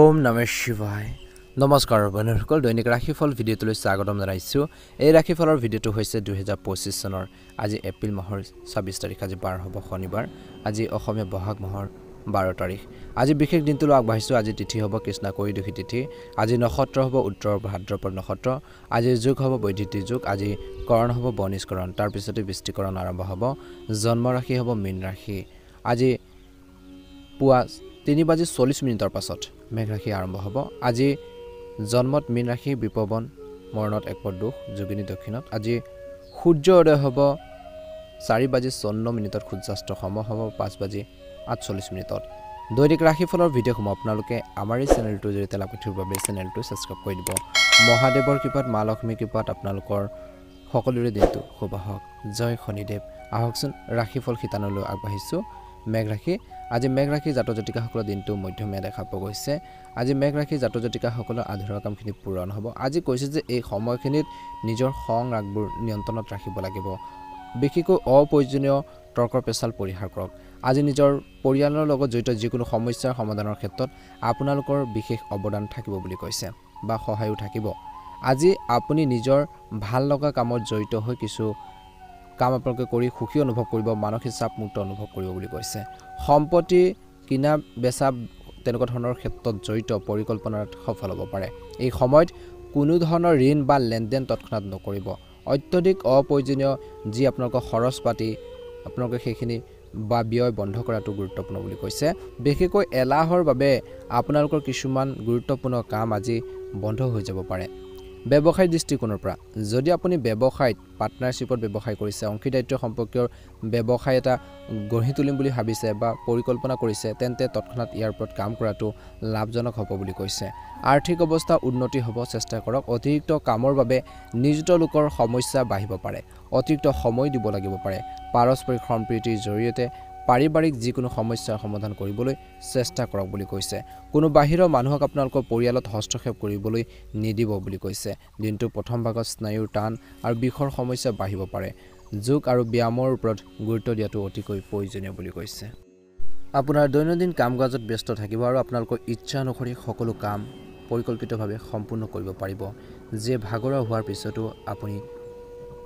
ওম নমঃ শিৱায় নমস্কাৰ বন্ধুসকল দৈনিক ৰাশিফল ভিডিঅ'টোলৈ স্বাগতম জনাইছো এই ৰাশিফলৰ ভিডিঅ'টো হৈছে 2025 চনৰ আজি এপ্ৰিল মাহৰ 26 তাৰিখ আজি বাৰ হ'ব শনিবাৰ আজি অসমীয়া বহাগ মাহৰ 12 তাৰিখ আজি বিশেষ দিনটো আগবাঢ়িছো আজি তিথি হ'ব কৃষ্ণ কৈদুখী তিথি আজি নক্ষত্ৰ হ'ব উত্তৰ ভাদ্ৰপদ নক্ষত্ৰ আজি যোগ হ'ব বৈদিতি যোগ আজি কৰণ হ'ব বনিষ্কৰণ তাৰ পিছতে বৃষ্টিকৰণ আৰম্ভ হ'ব জন্ম ৰাশি হ'ব মীন ৰাশি আজি পুৱা 3:40 পাছত মেঘ ৰাশি আৰম্ভ হ'ব আজি জন্মত মীন ৰাশি বিপৱন মৰণত একপদ দুখ যোগিনী দক্ষিণত আজি সূৰ্য উদয় হ'ব 4:54 সূৰ্যাস্ত সম হ'ব 5:48 দৈনিক ৰাশিফলৰ ভিডিঅ'সমূহ আপোনালোকে আমাৰ এই চেনেলটোৰ জৰিয়তে লাভ কৰিবৰ বাবে চেনেলটো ছাবস্ক্ৰাইব কৰি দিব মহাদেৱৰ কৃপাত মা লক্ষ্মীৰ কৃপাত আপোনালোকৰ সকলোৰে দিনটো শুভ হওক জয় শনিদেৱ আহকচোন ৰাশিফল শিতানলৈ আগবাঢ়িছো মেঘ ৰাশি আজি মেঘ ৰাশি জাতক জাতিকাসকলৰ দিনটো মধ্যমীয়া দেখা পোৱা গৈছে আজি মেঘ ৰাশি জাতক জাতিকাসকলৰ আধৰুৱা কামখিনি পূৰণ হ'ব আজি কৈছে যে এই সময়খিনিত নিজৰ খং ৰাগবোৰ নিয়ন্ত্ৰণত ৰাখিব লাগিব বিশেষকৈ অপ্ৰয়োজনীয় তৰ্কৰ পেচাল পৰিহাৰ কৰক আজি নিজৰ পৰিয়ালৰ লগত জড়িত যিকোনো সমস্যাৰ সমাধানৰ ক্ষেত্ৰত আপোনালোকৰ বিশেষ অৱদান থাকিব বুলি কৈছে বা সহায়ো থাকিব আজি আপুনি নিজৰ ভাল লগা কামত জড়িত হৈ কিছু কাম আপোনালোকে কৰি সুখী অনুভৱ কৰিব মানসিক চাপ মুক্ত অনুভৱ কৰিব বুলি কৈছে সম্পত্তি কিনা বেচা তেনেকুৱা ধৰণৰ ক্ষেত্ৰত জড়িত পৰিকল্পনাত সফল হ'ব পাৰে এই সময়ত কোনো ধৰণৰ ঋণ বা লেনদেন তৎক্ষণাত নকৰিব অত্যধিক অপ্ৰয়োজনীয় যি আপোনালোকৰ খৰচ পাতি আপোনালোকে সেইখিনি বা ব্যয় বন্ধ কৰাটো গুৰুত্বপূৰ্ণ বুলি কৈছে বিশেষকৈ এলাহৰ বাবে আপোনালোকৰ কিছুমান গুৰুত্বপূৰ্ণ কাম আজি বন্ধ হৈ যাব পাৰে ব্যৱসায় দৃষ্টিকোণৰ পৰা যদি আপুনি ব্যৱসায়ত পাৰ্টনাৰশ্বিপত ব্যৱসায় কৰিছে অংশীদাৰিত্ব সম্পৰ্কীয় ব্যৱসায় এটা গঢ়ি তুলিম বুলি ভাবিছে বা পৰিকল্পনা কৰিছে তেন্তে তৎক্ষণাত ইয়াৰ ওপৰত কাম কৰাটো লাভজনক হ'ব বুলি কৈছে আৰ্থিক অৱস্থা উন্নতি হ'ব চেষ্টা কৰক অতিৰিক্ত কামৰ বাবে নিয়োজিত লোকৰ সমস্যা বাঢ়িব পাৰে অতিৰিক্ত সময় দিব লাগিব পাৰে পাৰস্পৰিক সম্প্ৰীতিৰ জৰিয়তে পাৰিবাৰিক যিকোনো সমস্যাৰ সমাধান কৰিবলৈ চেষ্টা কৰক বুলি কৈছে কোনো বাহিৰৰ মানুহক আপোনালোকৰ পৰিয়ালত হস্তক্ষেপ কৰিবলৈ নিদিব বুলি কৈছে দিনটো প্ৰথম ভাগত স্নায়ুৰ টান আৰু বিষৰ সমস্যা বাঢ়িব পাৰে যোগ আৰু ব্যায়ামৰ ওপৰত গুৰুত্ব দিয়াটো অতিকৈ প্ৰয়োজনীয় বুলি কৈছে আপোনাৰ দৈনন্দিন কাম কাজত ব্যস্ত থাকিব আৰু আপোনালোকৰ ইচ্ছা অনুসৰি সকলো কাম পৰিকল্পিতভাৱে সম্পূৰ্ণ কৰিব পাৰিব যে ভাগৰুৱা হোৱাৰ পিছতো আপুনি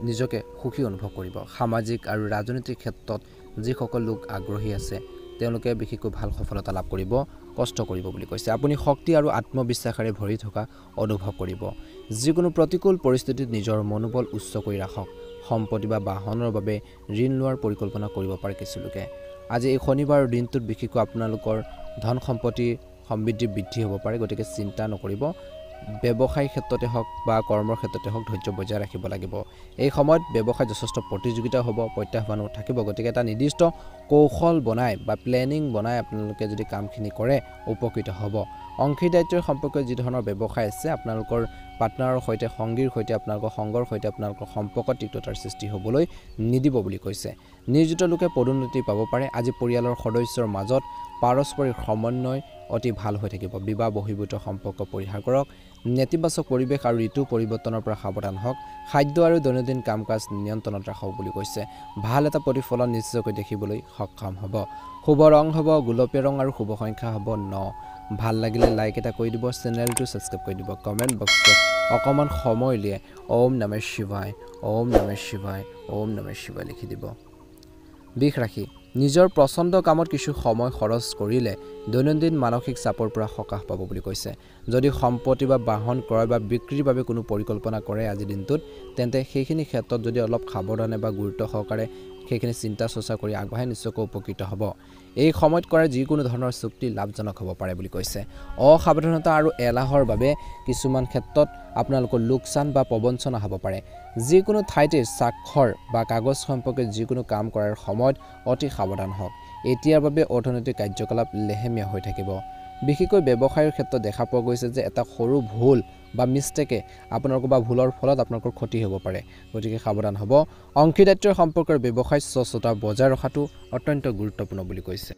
নিজকে সুখী অনুভৱ কৰিব সামাজিক আৰু ৰাজনৈতিক ক্ষেত্ৰত যিসকল লোক আগ্ৰহী আছে তেওঁলোকে বিশেষকৈ ভাল সফলতা লাভ কৰিব কষ্ট কৰিব বুলি কৈছে আপুনি শক্তি আৰু আত্মবিশ্বাসেৰে ভৰি থকা অনুভৱ কৰিব যিকোনো প্ৰতিকূল পৰিস্থিতিত নিজৰ মনোবল উচ্চ কৰি ৰাখক সম্পত্তি বা বাহনৰ বাবে ঋণ লোৱাৰ পৰিকল্পনা কৰিব পাৰে কিছু লোকে আজি এই শনিবাৰৰ দিনটোত বিশেষকৈ আপোনালোকৰ ধন সম্পত্তি সমৃদ্ধি বৃদ্ধি হ'ব পাৰে গতিকে চিন্তা নকৰিব ব্যৱসায় ক্ষেত্ৰতে হওক বা কৰ্মৰ ক্ষেত্ৰতে হওক ধৈৰ্য বজাই ৰাখিব লাগিব এই সময়ত ব্যৱসায় যথেষ্ট প্ৰতিযোগিতা হ'ব প্ৰত্যাহ্বানো থাকিব গতিকে এটা নিৰ্দিষ্ট কৌশল বনাই বা প্লেনিং বনাই আপোনালোকে যদি কামখিনি কৰে উপকৃত হ'ব অংশীদাৰিত্বৰ সম্পৰ্কে যি ধৰণৰ ব্যৱসায় আছে আপোনালোকৰ পাৰ্টনাৰৰ সৈতে সংগীৰ সৈতে আপোনালোকৰ সংগৰ সৈতে আপোনালোকৰ সম্পৰ্কত তিক্ততাৰ সৃষ্টি হ'বলৈ নিদিব বুলি কৈছে নিয়োজিত লোকে পদোন্নতি পাব পাৰে আজি পৰিয়ালৰ সদস্যৰ মাজত পাৰস্পৰিক সমন্বয় অতি ভাল হৈ থাকিব বিবাহ বহিৰ্ভূত সম্পৰ্ক পৰিহাৰ কৰক নেতিবাচক পৰিৱেশ আৰু ঋতু পৰিৱৰ্তনৰ পৰা সাৱধান হওক খাদ্য আৰু দৈনন্দিন কাম কাজ নিয়ন্ত্ৰণত ৰাখক বুলি কৈছে ভাল এটা প্ৰতিফলন নিশ্চয়কৈ দেখিবলৈ সক্ষম হ'ব শুভ ৰং হ'ব গোলপীয়া ৰং আৰু শুভ সংখ্যা হ'ব 9 ভাল লাগিলে লাইক এটা কৰি দিব চেনেলটো ছাবস্ক্ৰাইব কৰি দিব কমেণ্ট বক্সত অকণমান সময় উলিয়াই ওম নমঃ শিৱায় ওম নমঃ শিৱায় ওম নমঃ শিৱায় লিখি দিব বিষ ৰাশি নিজৰ পছন্দ কামত কিছু সময় খৰচ কৰিলে দৈনন্দিন মানসিক চাপৰ পৰা সকাহ পাব বুলি কৈছে যদি সম্পত্তি বা বাহন ক্ৰয় বা বিক্ৰীৰ বাবে কোনো পৰিকল্পনা কৰে আজি দিনটোত তেন্তে সেইখিনি ক্ষেত্ৰত যদি অলপ সাৱধানে বা গুৰুত্ব সহকাৰে সেইখিনি চিন্তা চৰ্চা কৰি আগবাঢ়ি নিশ্চয়কৈ উপকৃত হ'ব এই সময়ত কৰা যিকোনো ধৰণৰ চুক্তি লাভজনক হ'ব পাৰে বুলি কৈছে অসাৱধানতা আৰু এলাহৰ বাবে কিছুমান ক্ষেত্ৰত আপোনালোকৰ লোকচান বা প্ৰবঞ্চনা হ'ব পাৰে যিকোনো ঠাইতে স্বাক্ষৰ বা কাগজ সম্পৰ্কে যিকোনো কাম কৰাৰ সময়ত অতি সাৱধান হওক এতিয়াৰ বাবে অৰ্থনৈতিক কাৰ্যকলাপ লেহেমীয়া হৈ থাকিব বিশেষকৈ ব্যৱসায়ৰ ক্ষেত্ৰত দেখা পোৱা গৈছে যে এটা সৰু ভুল বা মিষ্টেকে আপোনালোকৰ বা ভুলৰ ফলত আপোনালোকৰ ক্ষতি হ'ব পাৰে গতিকে সাৱধান হ'ব অংশীদাৰিত্বৰ সম্পৰ্কৰ ব্যৱসায় স্বচ্ছতা বজাই ৰখাটো অত্যন্ত গুৰুত্বপূৰ্ণ বুলি কৈছে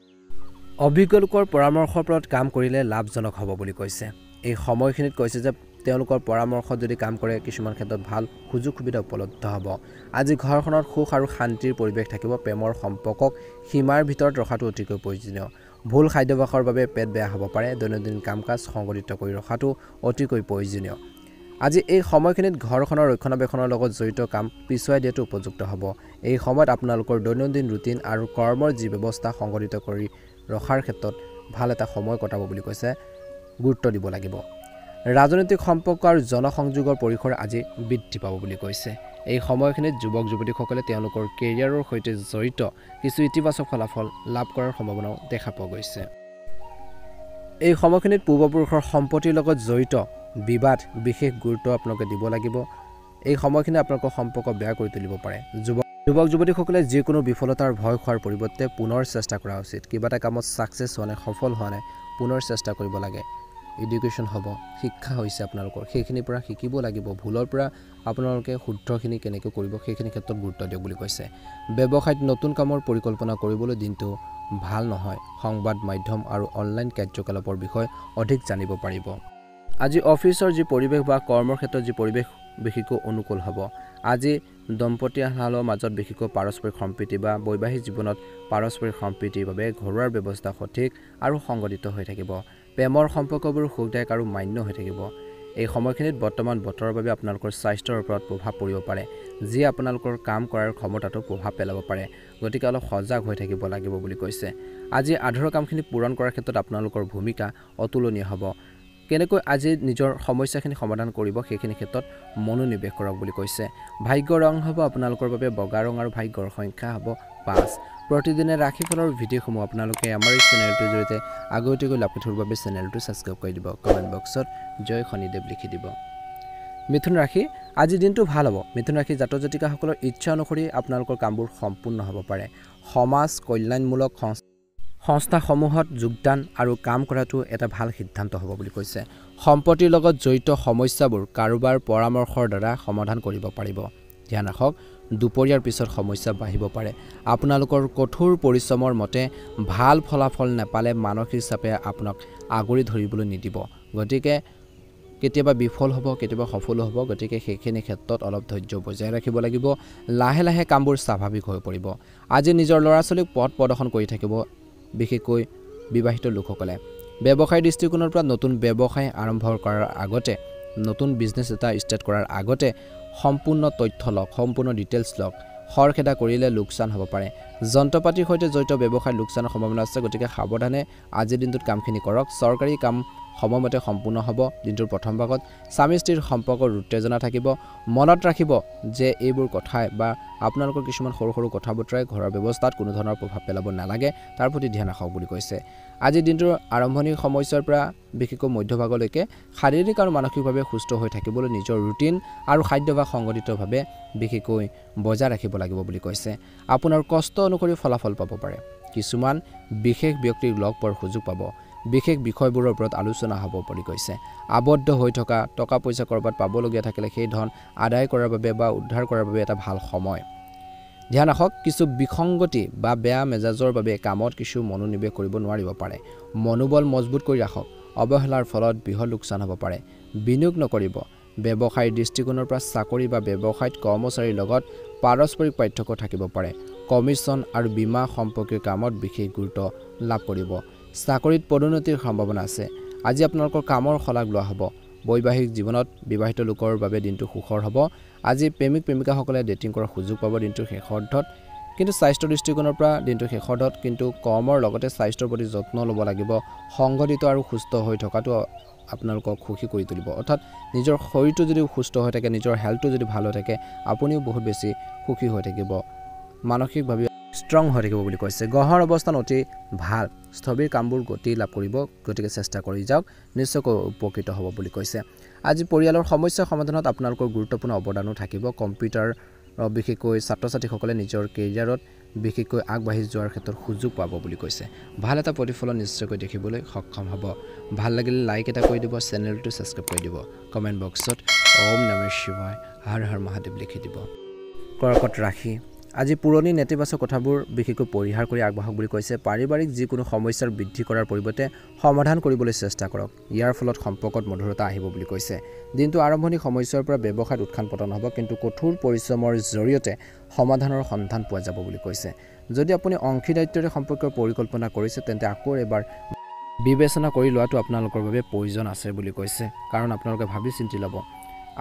অভিজ্ঞ লোকৰ পৰামৰ্শৰ ওপৰত কাম কৰিলে লাভজনক হ'ব বুলি কৈছে এই সময়খিনিত কৈছে যে তেওঁলোকৰ পৰামৰ্শত যদি কাম কৰে কিছুমান ক্ষেত্ৰত ভাল সুযোগ সুবিধা উপলব্ধ হ'ব আজি ঘৰখনত সুখ আৰু শান্তিৰ পৰিৱেশ থাকিব প্ৰেমৰ সম্পৰ্কক সীমাৰ ভিতৰত ৰখাটো অতিকৈ প্ৰয়োজনীয় ভুল খাদ্যাভ্যাসৰ বাবে পেট বেয়া হ'ব পাৰে দৈনন্দিন কাম-কাজ সংগঠিত কৰি ৰখাটো অতিকৈ প্ৰয়োজনীয় আজি এই সময়খিনিত ঘৰখনৰ ৰক্ষণাবেক্ষণৰ লগত জড়িত কাম পিছুৱাই দিয়াটো উপযুক্ত হ'ব এই সময়ত আপোনালোকৰ দৈনন্দিন ৰুটিন আৰু কৰ্মৰ যি ব্যৱস্থা সংগঠিত কৰি ৰখাৰ ক্ষেত্ৰত ভাল এটা সময় কটাব বুলি কৈছে গুৰুত্ব দিব লাগিব ৰাজনৈতিক সম্পৰ্ক আৰু জনসংযোগৰ পৰিসৰ আজি বৃদ্ধি পাব বুলি কৈছে এই সময়খিনিত যুৱক যুৱতীসকলে তেওঁলোকৰ কেৰিয়াৰৰ সৈতে জড়িত কিছু ইতিবাচক ফলাফল লাভ কৰাৰ সম্ভাৱনাও দেখা পোৱা গৈছে এই সময়খিনিত পূৰ্বপুৰুষৰ সম্পত্তিৰ লগত জড়িত বিবাদ বিশেষ গুৰুত্ব আপোনালোকে দিব লাগিব এই সময়খিনি আপোনালোকৰ সম্পৰ্ক বেয়া কৰি তুলিব পাৰে যুৱক যুৱতীসকলে যিকোনো বিফলতাৰ ভয় খোৱাৰ পৰিৱৰ্তে পুনৰ চেষ্টা কৰা উচিত কিবা এটা কামত সাকসেস হোৱা নাই সফল হোৱা নাই পুনৰ চেষ্টা কৰিব লাগে এডুকেশ্যন হ'ব শিক্ষা হৈছে আপোনালোকৰ সেইখিনিৰ পৰা শিকিব লাগিব ভুলৰ পৰা আপোনালোকে শুদ্ধখিনি কেনেকৈ কৰিব সেইখিনি ক্ষেত্ৰত গুৰুত্ব দিয়ক বুলি কৈছে ব্যৱসায়ত নতুন কামৰ পৰিকল্পনা কৰিবলৈ দিনটো ভাল নহয় সংবাদ মাধ্যম আৰু অনলাইন কাৰ্যকলাপৰ বিষয়ে অধিক জানিব পাৰিব আজি অফিচৰ যি পৰিৱেশ বা কৰ্মৰ ক্ষেত্ৰত যি পৰিৱেশ বিশেষকৈ অনুকূল হ'ব আজি দম্পতীহালৰ মাজত বিশেষকৈ পাৰস্পৰিক সম্প্ৰীতি বা বৈবাহিক জীৱনত পাৰস্পৰিক সম্প্ৰীতিৰ বাবে ঘৰুৱাৰ ব্যৱস্থা সঠিক আৰু সংগঠিত হৈ থাকিব প্ৰেমৰ সম্পৰ্কবোৰ সুখদায়ক আৰু মান্য হৈ থাকিব এই সময়খিনিত বৰ্তমান বতৰৰ বাবে আপোনালোকৰ স্বাস্থ্যৰ ওপৰত প্ৰভাৱ পৰিব পাৰে যি আপোনালোকৰ কাম কৰাৰ ক্ষমতাটো প্ৰভাৱ পেলাব পাৰে গতিকে অলপ সজাগ হৈ থাকিব লাগিব বুলি কৈছে আজি আধৰুৱা কামখিনি পূৰণ কৰাৰ ক্ষেত্ৰত আপোনালোকৰ ভূমিকা অতুলনীয় হ'ব কেনেকৈ আজি নিজৰ সমস্যাখিনি সমাধান কৰিব সেইখিনি ক্ষেত্ৰত মনোনিৱেশ কৰক বুলি কৈছে ভাগ্যৰ ৰং হ'ব আপোনালোকৰ বাবে বগা ৰং আৰু ভাগ্যৰ সংখ্যা হ'ব 5 প্ৰতিদিনে ৰাশিফলৰ ভিডিঅ'সমূহ আপোনালোকে আমাৰ এই চেনেলটোৰ জৰিয়তে আগতীয়াকৈ লাভ কৰিবৰ বাবে চেনেলটো সাবস্ক্ৰাইব কৰি দিব কমেন্ট বক্সত জয় শনিদেৱ লিখি দিব মিথুন ৰাশি আজি দিনটো ভাল হ'ব মিথুন ৰাশি জাতক জাতিকাসকলৰ ইচ্ছা অনুসৰি আপোনালোকৰ কামবোৰ সম্পূৰ্ণ হ'ব পাৰে সমাজ কল্যাণমূলক সংস্থাসমূহত যোগদান আৰু কাম কৰাটো এটা ভাল সিদ্ধান্ত হ'ব বুলি কৈছে সম্পত্তিৰ লগত জড়িত সমস্যাবোৰ কাৰোবাৰ পৰামৰ্শৰ দ্বাৰা সমাধান কৰিব পাৰিব ধ্যান ৰাখক দুপৰীয়াৰ পিছত সমস্যা বাঢ়িব পাৰে আপোনালোকৰ কঠোৰ পৰিশ্ৰমৰ মতে ভাল ফলাফল নাপালে মানসিক চাপে আপোনাক আগৰি ধৰিবলৈ নিদিব গতিকে কেতিয়াবা বিফল হ'ব কেতিয়াবা সফল হ'ব গতিকে সেইখিনি ক্ষেত্ৰত অলপ ধৈৰ্য বজাই ৰাখিব লাগিব লাহে লাহে কামবোৰ স্বাভাৱিক হৈ পৰিব আজি নিজৰ ল'ৰা-ছোৱালীক পথ প্ৰদৰ্শন কৰি থাকিব বিশেষকৈ বিবাহিত লোকসকলে ব্যৱসায়িক দৃষ্টিকোণৰ পৰা নতুন ব্যৱসায় আৰম্ভ কৰাৰ আগতে নতুন বিজনেছ এটা ষ্টাৰ্ট কৰাৰ আগতে সম্পূৰ্ণ তথ্য লওক সম্পূৰ্ণ ডিটেইলছ লওক খৰখেদা কৰিলে লোকচান হ'ব পাৰে যন্ত্ৰপাতিৰ সৈতে জড়িত ব্যৱসায় লোকচানৰ সম্ভাৱনা আছে গতিকে সাৱধানে আজিৰ দিনটোত কামখিনি কৰক চৰকাৰী কাম সময়মতে সম্পূৰ্ণ হ'ব দিনটোৰ প্ৰথম ভাগত স্বামী স্ত্ৰীৰ সম্পৰ্কৰ উত্তেজনা থাকিব মনত ৰাখিব যে এইবোৰ কথাই বা আপোনালোকৰ কিছুমান সৰু সৰু কথা বতৰাই ঘৰৰ ব্যৱস্থাত কোনো ধৰণৰ প্ৰভাৱ পেলাব নালাগে তাৰ প্ৰতি ধ্যান ৰাখক বুলি কৈছে আজিৰ দিনটোৰ আৰম্ভণিৰ সময়ৰ পৰা বিশেষকৈ মধ্যভাগলৈকে শাৰীৰিক আৰু মানসিকভাৱে সুস্থ হৈ থাকিবলৈ নিজৰ ৰুটিন আৰু খাদ্যাভ্যাস সংগঠিতভাৱে বিশেষকৈ বজাই ৰাখিব লাগিব বুলি কৈছে আপোনাৰ কষ্ট অনুসৰি ফলাফল পাব পাৰে কিছুমান বিশেষ ব্যক্তিক লগ পোৱাৰ সুযোগ পাব বিশেষ বিষয়বোৰৰ ওপৰত আলোচনা হ'ব বুলি কৈছে আবদ্ধ হৈ থকা টকা পইচা কৰবাত পাবলগীয়া থাকিলে সেই ধন আদায় কৰাৰ বাবে বা উদ্ধাৰ কৰাৰ বাবে এটা ভাল সময় ধ্যান ৰাখক কিছু বিসংগতি বা বেয়া মেজাজৰ বাবে কামত কিছু মনোনিৱেশ কৰিব নোৱাৰিব পাৰে মনোবল মজবুত কৰি ৰাখক অৱহেলাৰ ফলত বৃহৎ লোকচান হ'ব পাৰে বিনিয়োগ নকৰিব ব্যৱসায়িক দৃষ্টিকোণৰ পৰা চাকৰি বা ব্যৱসায়িক কৰ্মচাৰীৰ লগত পাৰস্পৰিক পাৰ্থক্য থাকিব পাৰে কমিছন আৰু বীমা সম্পৰ্কীয় কামত বিশেষ গুৰুত্ব লাভ কৰিব চাকৰিত পদোন্নতিৰ সম্ভাৱনা আছে আজি আপোনালোকৰ কামৰ শলাগ লোৱা হ'ব বৈবাহিক জীৱনত বিবাহিত লোকৰ বাবে দিনটো সুখৰ হ'ব আজি প্ৰেমিক প্ৰেমিকাসকলে ডেটিং কৰাৰ সুযোগ পাব দিনটোৰ শেষাৰ্ধত কিন্তু স্বাস্থ্য দৃষ্টিকোণৰ পৰা দিনটোৰ শেষাৰ্ধত কিন্তু কৰ্মৰ লগতে স্বাস্থ্যৰ প্ৰতি যত্ন ল'ব লাগিব সংগঠিত আৰু সুস্থ হৈ থকাটো আপোনালোকক সুখী কৰি তুলিব অৰ্থাৎ নিজৰ শৰীৰটো যদি সুস্থ হৈ থাকে নিজৰ হেল্থটো যদি ভাল হৈ থাকে আপুনিও বহুত বেছি সুখী হৈ থাকিব মানসিকভাৱে ষ্ট্ৰং হৈ থাকিব বুলি কৈছে গ্ৰহৰ অৱস্থান অতি ভাল স্থবিৰ কামবোৰ গতি লাভ কৰিব গতিকে চেষ্টা কৰি যাওক নিশ্চয়কৈ উপকৃত হ'ব বুলি কৈছে আজি পৰিয়ালৰ সমস্যা সমাধানত আপোনালোকৰ গুৰুত্বপূৰ্ণ অৱদানো থাকিব কম্পিউটাৰ বিশেষকৈ ছাত্ৰ ছাত্ৰীসকলে নিজৰ কেৰিয়াৰত বিশেষকৈ আগবাঢ়ি যোৱাৰ ক্ষেত্ৰত সুযোগ পাব বুলি কৈছে ভাল এটা প্ৰতিফলন নিশ্চয়কৈ দেখিবলৈ সক্ষম হ'ব ভাল লাগিলে লাইক এটা কৰি দিব চেনেলটো সাবস্ক্ৰাইব কৰি দিব কমেন্ট বক্সত ওম নমঃ শিৱায় হৰ হৰ মহাদেৱ লিখি দিব কৰ্কট ৰাশি আজি পুৰণি নেতিবাচক কথাবোৰ বিশেষকৈ পৰিহাৰ কৰি আগবাঢ়ক বুলি কৈছে। পাৰিবাৰিক যিকোনো সমস্যাৰ বৃদ্ধি কৰাৰ পৰিৱৰ্তে সমাধান কৰিবলৈ চেষ্টা কৰক। ইয়াৰ ফলত সম্পৰ্কত মধুৰতা আহিব বুলি কৈছে। দিনটো আৰম্ভণি সমস্যাৰ পৰা ব্যৱসায়ত উত্থান পতন হ'ব, কিন্তু কঠোৰ পৰিশ্ৰমৰ জৰিয়তে সমাধানৰ সন্ধান পোৱা যাব বুলি কৈছে। যদি আপুনি অংশীদাৰিত্বৰে সম্পৰ্কৰ পৰিকল্পনা কৰিছে তেন্তে আকৌ এবাৰ বিবেচনা কৰি লোৱাটো আপোনালোকৰ বাবে প্ৰয়োজন আছে বুলি কৈছে, কাৰণ আপোনালোকে ভাবি চিন্তি ল'ব।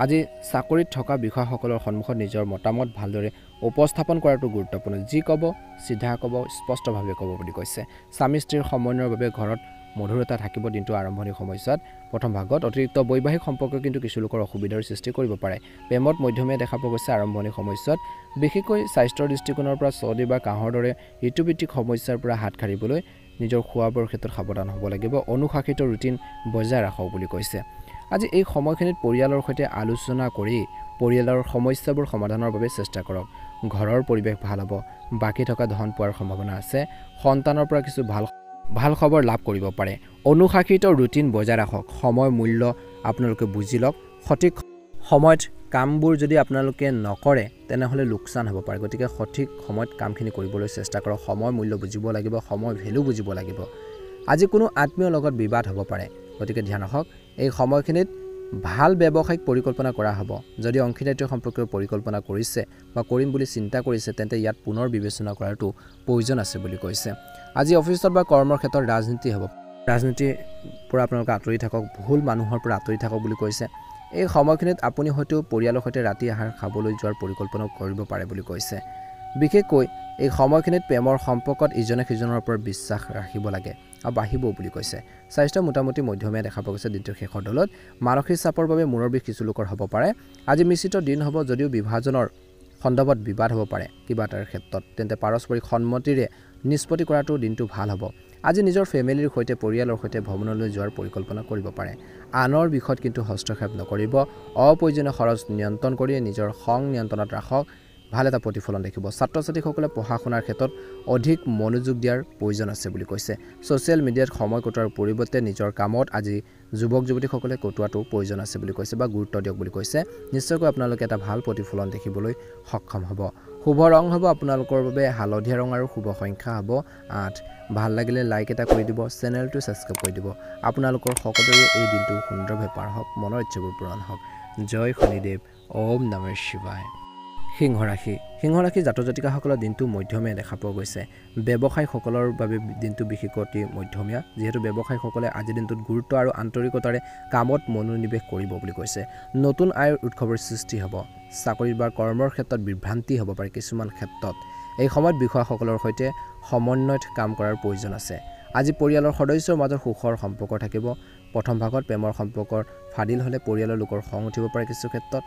আজি চাকৰিত থকা বিষয়াসকলৰ সন্মুখত নিজৰ মতামত ভালদৰে উপস্থাপন কৰাটো গুৰুত্বপূৰ্ণ। যি ক'ব চিধা ক'ব, স্পষ্টভাৱে ক'ব বুলি কৈছে। স্বামী স্ত্ৰীৰ সমন্বয়ৰ বাবে ঘৰত মধুৰতা থাকিব। দিনটো আৰম্ভণি সময়ছোৱাত প্ৰথম ভাগত অতিৰিক্ত বৈবাহিক সম্পৰ্ক কিন্তু কিছু লোকৰ অসুবিধাৰ সৃষ্টি কৰিব পাৰে। প্ৰেমত মধ্যমীয়া দেখা পোৱা গৈছে আৰম্ভণি সময়ছোৱাত। বিশেষকৈ স্বাস্থ্যৰ দৃষ্টিকোণৰ পৰা চৰ্দি বা কাহৰ দৰে ঋতুভিত্তিক সমস্যাৰ পৰা হাত সাৰিবলৈ নিজৰ খোৱা বোৱাৰ ক্ষেত্ৰত সাৱধান হ'ব লাগিব। অনুশাসিত ৰুটিন বজাই ৰাখক বুলি কৈছে। আজি এই সময়খিনিত পৰিয়ালৰ সৈতে আলোচনা কৰি পৰিয়ালৰ সমস্যাবোৰ সমাধানৰ বাবে চেষ্টা কৰক। ঘৰৰ পৰিৱেশ ভাল হ'ব। বাকী থকা ধন পোৱাৰ সম্ভাৱনা আছে। সন্তানৰ পৰা কিছু ভাল খবৰ লাভ কৰিব পাৰে। অনুশাসিত ৰুটিন বজাই ৰাখক। সময় মূল্য আপোনালোকে বুজি লওক। সঠিক সময়ত কামবোৰ যদি আপোনালোকে নকৰে তেনেহ'লে লোকচান হ'ব পাৰে। গতিকে সঠিক সময়ত কামখিনি কৰিবলৈ চেষ্টা কৰক। সময় মূল্য বুজিব লাগিব, সময় ভেলু বুজিব লাগিব। আজি কোনো আত্মীয়ৰ লগত বিবাদ হ'ব পাৰে, গতিকে ধ্যান ৰাখক। এই সময়খিনিত ভাল ব্যৱসায়িক পৰিকল্পনা কৰা হ'ব। যদি অংশীদাৰিত্ব সম্পৰ্কীয় পৰিকল্পনা কৰিছে বা কৰিম বুলি চিন্তা কৰিছে তেন্তে ইয়াত পুনৰ বিবেচনা কৰাটো প্ৰয়োজন আছে বুলি কৈছে। আজি অফিচত বা কৰ্মৰ ক্ষেত্ৰত ৰাজনীতি হ'ব। ৰাজনীতিৰ পৰা আপোনালোকে আঁতৰি থাকক, ভুল মানুহৰ পৰা আঁতৰি থাকক বুলি কৈছে। এই সময়খিনিত আপুনি হয়তো পৰিয়ালৰ সৈতে ৰাতি আহাৰ খাবলৈ যোৱাৰ পৰিকল্পনাও কৰিব পাৰে বুলি কৈছে। বিশেষকৈ এই সময়খিনিত প্ৰেমৰ সম্পৰ্কত ইজনে সিজনৰ ওপৰত বিশ্বাস ৰাখিব লাগে আৰু বাঢ়িব বুলি কৈছে। স্বাস্থ্য মোটামুটি মধ্যমীয়া দেখা পোৱা গৈছে দিনটোৰ শেষৰ দলত। মানসিক চাপৰ বাবে মূৰৰ বিষ কিছু লোকৰ হ'ব পাৰে। আজি মিশ্ৰিত দিন হ'ব, যদিও বিভাজনৰ সন্দৰ্ভত বিবাদ হ'ব পাৰে কিবা এটাৰ ক্ষেত্ৰত, তেন্তে পাৰস্পৰিক সন্মতিৰে নিষ্পত্তি কৰাটো দিনটো ভাল হ'ব। আজি নিজৰ ফেমিলিৰ সৈতে পৰিয়ালৰ সৈতে ভ্ৰমণলৈ যোৱাৰ পৰিকল্পনা কৰিব পাৰে। আনৰ বিষয়ত কিন্তু হস্তক্ষেপ নকৰিব। অপ্ৰয়োজনীয় খৰচ নিয়ন্ত্ৰণ কৰি নিজৰ খং নিয়ন্ত্ৰণত ৰাখক। ভাল এটা প্ৰতিফলন দেখিব। ছাত্ৰ ছাত্ৰীসকলে পঢ়া শুনাৰ ক্ষেত্ৰত অধিক মনোযোগ দিয়াৰ প্ৰয়োজন আছে বুলি কৈছে। ছ'চিয়েল মিডিয়াত সময় কটোৱাৰ পৰিৱৰ্তে নিজৰ কামত আজি যুৱক যুৱতীসকলে কটোৱাটো প্ৰয়োজন আছে বুলি কৈছে বা গুৰুত্ব দিয়ক বুলি কৈছে। নিশ্চয়কৈ আপোনালোকে এটা ভাল প্ৰতিফলন দেখিবলৈ সক্ষম হ'ব। শুভ ৰং হ'ব আপোনালোকৰ বাবে হালধীয়া ৰং আৰু শুভ সংখ্যা হ'ব 8। ভাল লাগিলে লাইক এটা কৰি দিব, চেনেলটো ছাবস্ক্ৰাইব কৰি দিব। আপোনালোকৰ সকলোৰে এই দিনটো সুন্দৰভাৱে পাৰ হওক, মনৰ ইচ্ছাবোৰ পূৰণ হওক। জয় শনিদেৱ। ওম নমঃ শিৱায়। সিংহ ৰাশি জাতক জাতিকাসকলৰ দিনটো মধ্যমীয়া দেখা পোৱা গৈছে। ব্যৱসায়ীসকলৰ বাবে দিনটো বিশেষকৈ অতি মধ্যমীয়া, যিহেতু ব্যৱসায়ীসকলে আজিৰ দিনটোত গুৰুত্ব আৰু আন্তৰিকতাৰে কামত মনোনিৱেশ কৰিব বুলি কৈছে। নতুন আয়ৰ উৎসৱৰ সৃষ্টি হ'ব। চাকৰি বা কৰ্মৰ ক্ষেত্ৰত বিভ্ৰান্তি হ'ব পাৰে কিছুমান ক্ষেত্ৰত। এই সময়ত বিষয়াসকলৰ সৈতে সমন্বয়ত কাম কৰাৰ প্ৰয়োজন আছে। আজি পৰিয়ালৰ সদস্যৰ মাজত সুখৰ সম্পৰ্ক থাকিব। প্ৰথম ভাগত প্ৰেমৰ সম্পৰ্কৰ ফাদিল হ'লে পৰিয়ালৰ লোকৰ খং উঠিব পাৰে কিছু ক্ষেত্ৰত।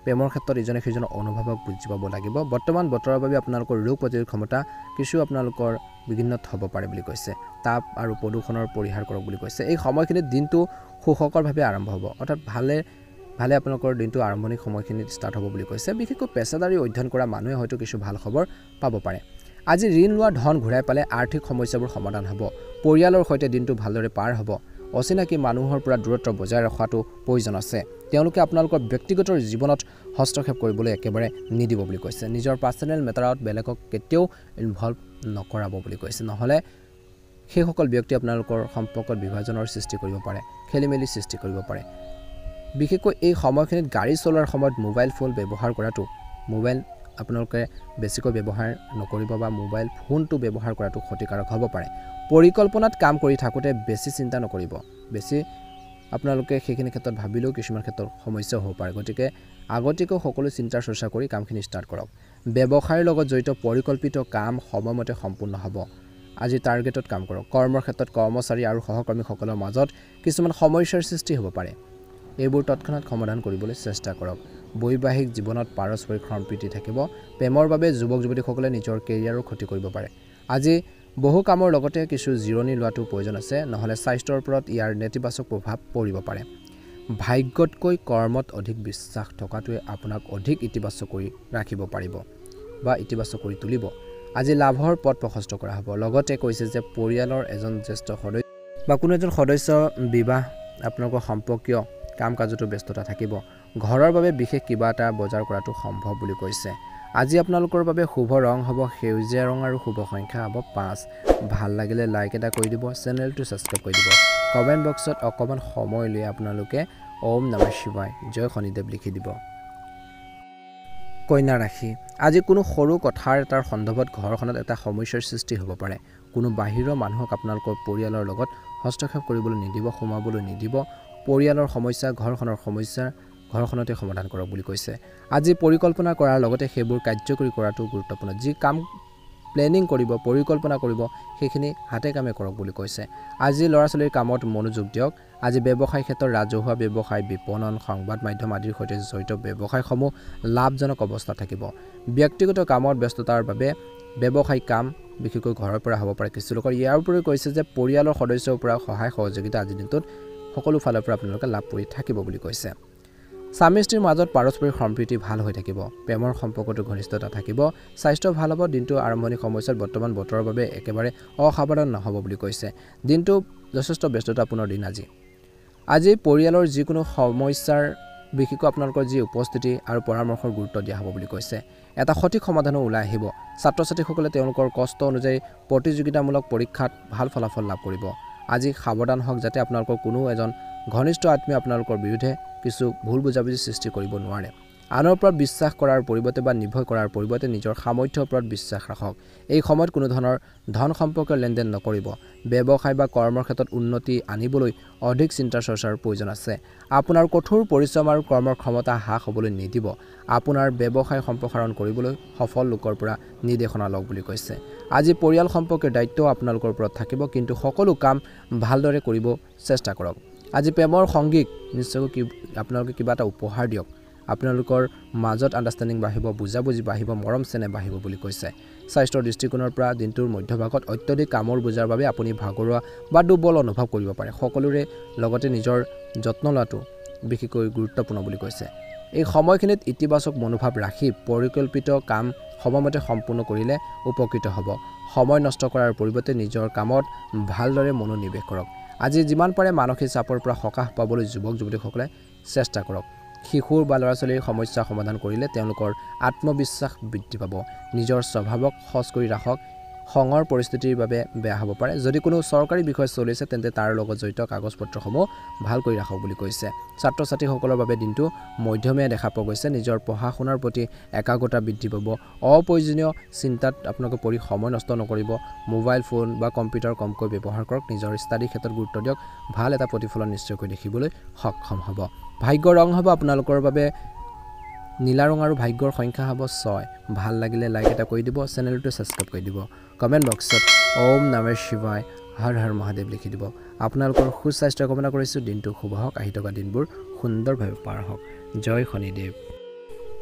প্ৰেমৰ ক্ষেত্ৰত ইজনে সিজনৰ অনুভৱক বুজি পাব লাগিব। বৰ্তমান বতৰৰ বাবে আপোনালোকৰ ৰোগ প্ৰতিৰোধ ক্ষমতা কিছু আপোনালোকৰ বিঘ্নত হ'ব পাৰে বুলি কৈছে। তাপ আৰু প্ৰদূষণৰ পৰিহাৰ কৰক বুলি কৈছে। এই সময়খিনিত দিনটো সুখকৰভাৱে আৰম্ভ হ'ব, অৰ্থাৎ ভালে আপোনালোকৰ দিনটো আৰম্ভণি সময়খিনিত ষ্টাৰ্ট হ'ব বুলি কৈছে। বিশেষকৈ পেছাদাৰী অধ্যয়ন কৰা মানুহে হয়তো কিছু ভাল খবৰ পাব পাৰে। আজি ঋণ লোৱা ধন ঘূৰাই পালে আৰ্থিক সমস্যাবোৰ সমাধান হ'ব। পৰিয়ালৰ সৈতে দিনটো ভালদৰে পাৰ হ'ব। অচিনাকি মানুহৰ পৰা দূৰত্ব বজাই ৰখাটো প্ৰয়োজন আছে। তেওঁলোকে আপোনালোকৰ ব্যক্তিগত জীৱনত হস্তক্ষেপ কৰিবলৈ একেবাৰে নিদিব বুলি কৈছে। নিজৰ পাৰ্চনেল মেটাৰত বেলেগক কেতিয়াও ইনভলভ নকৰাব বুলি কৈছে, নহ'লে সেইসকল ব্যক্তি আপোনালোকৰ সম্পৰ্কত বিভাজনৰ সৃষ্টি কৰিব পাৰে, খেলিমেলি সৃষ্টি কৰিব পাৰে। বিশেষকৈ এই সময়খিনিত গাড়ী চলোৱাৰ সময়ত মোবাইল ফোন ব্যৱহাৰ কৰাটো, মোবাইল আপোনালোকে বেছিকৈ ব্যৱহাৰ নকৰিব বা মোবাইল ফোনটো ব্যৱহাৰ কৰাটো ক্ষতিকাৰক হ'ব পাৰে। পৰিকল্পনাত কাম কৰি থাকোঁতে বেছি চিন্তা নকৰিব। বেছি আপোনালোকে সেইখিনি ক্ষেত্ৰত ভাবিলেও কিছুমান ক্ষেত্ৰত সমস্যা হ'ব পাৰে। গতিকে আগতীয়াকৈ সকলো চিন্তাৰ চৰ্চা কৰি কামখিনি ষ্টাৰ্ট কৰক। ব্যৱসায়ৰ লগত জড়িত পৰিকল্পিত কাম সময়মতে সম্পূৰ্ণ হ'ব। আজি টাৰ্গেটত কাম কৰক। কৰ্মৰ ক্ষেত্ৰত কৰ্মচাৰী আৰু সহকৰ্মীসকলৰ মাজত কিছুমান সমস্যাৰ সৃষ্টি হ'ব পাৰে। এইবোৰ তৎক্ষণাত সমাধান কৰিবলৈ চেষ্টা কৰক। বৈবাহিক জীৱনত পাৰস্পৰিক সম্প্ৰীতি থাকিব। প্ৰেমৰ বাবে যুৱক যুৱতীসকলে নিজৰ কেৰিয়াৰৰ ক্ষতি কৰিব পাৰে। আজি বহু কামৰ লগতে কিছু জিৰণি লোৱাটো প্ৰয়োজন আছে, নহ'লে স্বাস্থ্যৰ ওপৰত ইয়াৰ নেতিবাচক প্ৰভাৱ পৰিব পাৰে। ভাগ্যতকৈ কৰ্মত অধিক বিশ্বাস থকাটোৱে আপোনাক অধিক ইতিবাচক কৰি ৰাখিব পাৰিব বা ইতিবাচক কৰি তুলিব। আজি লাভৰ পথ প্ৰশস্ত কৰা হ'ব। লগতে কৈছে যে পৰিয়ালৰ এজন জ্যেষ্ঠ সদস্য বা কোনো এজন সদস্য বিবাহ আপোনালোকৰ সম্পৰ্কীয় কাম কাজতো ব্যস্ততা থাকিব। ঘৰৰ বাবে বিশেষ কিবা এটা বজাৰ কৰাটো সম্ভৱ বুলি কৈছে। আজি আপোনালোকৰ বাবে শুভ ৰং হ'ব সেউজীয়া ৰং আৰু শুভ সংখ্যা হ'ব 5 ভাল লাগিলে লাইক এটা কৰি দিব চেনেলটো সাবস্ক্ৰাইব কৰি দিব কমেন্ট বক্সত অকমান সময় লৈ আপোনালোকে ওম নমঃ শিৱায় জয় শনিদেৱ লিখি দিব কন্যা ৰাশি আজি কোনো সৰু কথাৰ এটাৰ সন্দৰ্ভত ঘৰখনত এটা সমস্যাৰ সৃষ্টি হ'ব পাৰে কোনো বাহিৰৰ মানুহক আপোনালোকৰ পৰিয়ালৰ লগত হস্তক্ষেপ কৰিবলৈ নিদিব সোমাবলৈ নিদিব পৰিয়ালৰ সমস্যা ঘৰখনৰ সমস্যা ঘৰখনতে সমাধান কৰক বুলি কৈছে আজি পৰিকল্পনা কৰাৰ লগতে হেবোৰ কাৰ্যকৰী কৰাটো গুৰুত্বপূৰ্ণ যি কাম প্লেনিং কৰিব পৰিকল্পনা কৰিব সেইখিনি হাতে কামে কৰক বুলি কৈছে আজি লৰাছলিৰ কামত মনোযোগ দিয়ক আজি ব্যৱসায় ক্ষেত্ৰত ৰাজহুৱা ব্যৱসায় বিপণন সংবাদ মাধ্যম আদিৰ সৈতে জড়িত ব্যৱসায়সমূহ লাভজনক অৱস্থা থাকিব ব্যক্তিগত কামত ব্যস্ততাৰ বাবে ব্যৱসায়িক কাম বিশেষকৈ ঘৰৰ পৰা হ'ব পাৰে কিছু লোকৰ ইয়াৰ উপৰিও কৈছে যে পৰিয়ালৰ সদস্যৰ পৰা সহায় সহযোগিতা আজি দিনটোত সকলো ফালৰ পৰা আপোনালোকে লাভ কৰি থাকিব বুলি কৈছে স্বামী স্ত্ৰীৰ মাজত পাৰস্পৰিক সম্প্ৰীতি ভাল হৈ থাকিব প্ৰেমৰ সম্পৰ্কটো ঘনিষ্ঠতা থাকিব স্বাস্থ্য ভাল হ'ব দিনটো আৰম্ভণি সময়ত বৰ্তমান বতৰৰ বাবে একেবাৰে অসাৱধান নহ'ব বুলি কৈছে দিনটো যথেষ্ট ব্যস্ততাপূৰ্ণ দিন আজি পৰিয়ালৰ যিকোনো সমস্যাৰ বিশেষকৈ আপোনালোকৰ যি উপস্থিতি আৰু পৰামৰ্শৰ গুৰুত্ব দিয়া হ'ব বুলি কৈছে এটা সঠিক সমাধানো ওলাই আহিব ছাত্ৰ ছাত্ৰীসকলে তেওঁলোকৰ কষ্ট অনুযায়ী প্ৰতিযোগিতামূলক পৰীক্ষাত ভাল ফলাফল লাভ কৰিব আজি সাৱধান হওক যাতে আপোনালোকৰ কোনো এজন ঘনিষ্ঠ আত্মীয় আপোনালোকৰ বিৰুদ্ধে কিছু ভুল বুজাবুজি সৃষ্টি কৰিব নোৱাৰে আনৰ ওপৰত বিশ্বাস কৰাৰ পৰিৱৰ্তে বা নিৰ্ভৰ কৰাৰ পৰিৱৰ্তে নিজৰ সামৰ্থ্যৰ ওপৰত বিশ্বাস ৰাখক এই সময়ত কোনো ধৰণৰ ধন সম্পৰ্কীয় লেনদেন নকৰিব ব্যৱসায় বা কৰ্মৰ ক্ষেত্ৰত উন্নতি আনিবলৈ অধিক চিন্তা চৰ্চাৰ প্ৰয়োজন আছে আপোনাৰ কঠোৰ পৰিশ্ৰম আৰু কৰ্মৰ ক্ষমতা হ্ৰাস হ'বলৈ নিদিব আপোনাৰ ব্যৱসায় সম্প্ৰসাৰণ কৰিবলৈ সফল লোকৰ পৰা নিৰ্দেশনা লওক বুলি কৈছে আজি পৰিয়াল সম্পৰ্কীয় দায়িত্ব আপোনালোকৰ ওপৰত থাকিব কিন্তু সকলো কাম ভালদৰে কৰিব চেষ্টা কৰক আজি প্ৰেমৰ সংগীক নিশ্চয়কৈ আপোনালোকে কিবা এটা উপহাৰ দিয়ক আপোনালোকৰ মাজত আন্ডাৰষ্টেণ্ডিং বাঢ়িব বুজাবুজি বাঢ়িব মৰম চেনেহ বাঢ়িব বুলি কৈছে স্বাস্থ্যৰ দৃষ্টিকোণৰ পৰা দিনটোৰ মধ্যভাগত অত্যধিক কামৰ বোজাৰ বাবে আপুনি ভাগৰুৱা বা দুৰ্বল অনুভৱ কৰিব পাৰে সকলোৰে লগতে নিজৰ যত্ন লোৱাটো বিশেষকৈ গুৰুত্বপূৰ্ণ বুলি কৈছে এই সময়খিনিত ইতিবাচক মনোভাৱ ৰাখি পৰিকল্পিত কাম সময়মতে সম্পূৰ্ণ কৰিলে উপকৃত হ'ব সময় নষ্ট কৰাৰ পৰিৱৰ্তে নিজৰ কামত ভালদৰে মনোনিৱেশ কৰক আজি যিমান পাৰে মানসিক চাপৰ পৰা সকাহ পাবলৈ যুৱক যুৱতীসকলে চেষ্টা কৰক শিশুৰ বা ল'ৰা-ছোৱালীৰ সমস্যা সমাধান কৰিলে তেওঁলোকৰ আত্মবিশ্বাস বৃদ্ধি পাব নিজৰ স্বভাৱক সজ কৰি ৰাখক খঙৰ পৰিস্থিতিৰ বাবে বেয়া হ'ব পাৰে যদি কোনো চৰকাৰী বিষয় চলিছে তেন্তে তাৰ লগত জড়িত কাগজপত্ৰসমূহ ভাল কৰি ৰাখক বুলি কৈছে ছাত্ৰ ছাত্ৰীসকলৰ বাবে দিনটো মধ্যমীয়া দেখা পোৱা গৈছে নিজৰ পঢ়া শুনাৰ প্ৰতি একাগ্ৰতা বৃদ্ধি পাব অপ্ৰয়োজনীয় চিন্তাত আপোনালোকে পৰি সময় নষ্ট নকৰিব মোবাইল ফোন বা কম্পিউটাৰ কমকৈ ব্যৱহাৰ কৰক নিজৰ ষ্টাডি ক্ষেত্ৰত গুৰুত্ব দিয়ক ভাল এটা প্ৰতিফলন নিশ্চয়কৈ দেখিবলৈ সক্ষম হ'ব ভাগ্যৰ ৰং হ'ব আপোনালোকৰ বাবে নীলা ৰং আৰু ভাগ্যৰ সংখ্যা হ'ব 6 ভাল লাগিলে লাইক এটা কৰি দিব চেনেলটো সাবস্ক্ৰাইব কৰি দিব কমেন্ট বক্সত ওম নমঃ শিৱায় হৰ হৰ মহাদেৱ লিখি দিব আপোনালোকৰ সুস্বাস্থ্য কামনা কৰিছো দিনটো শুভ হওক আহি থকা দিনবোৰ সুন্দৰভাৱে পাৰ হওক জয় শনিদেৱ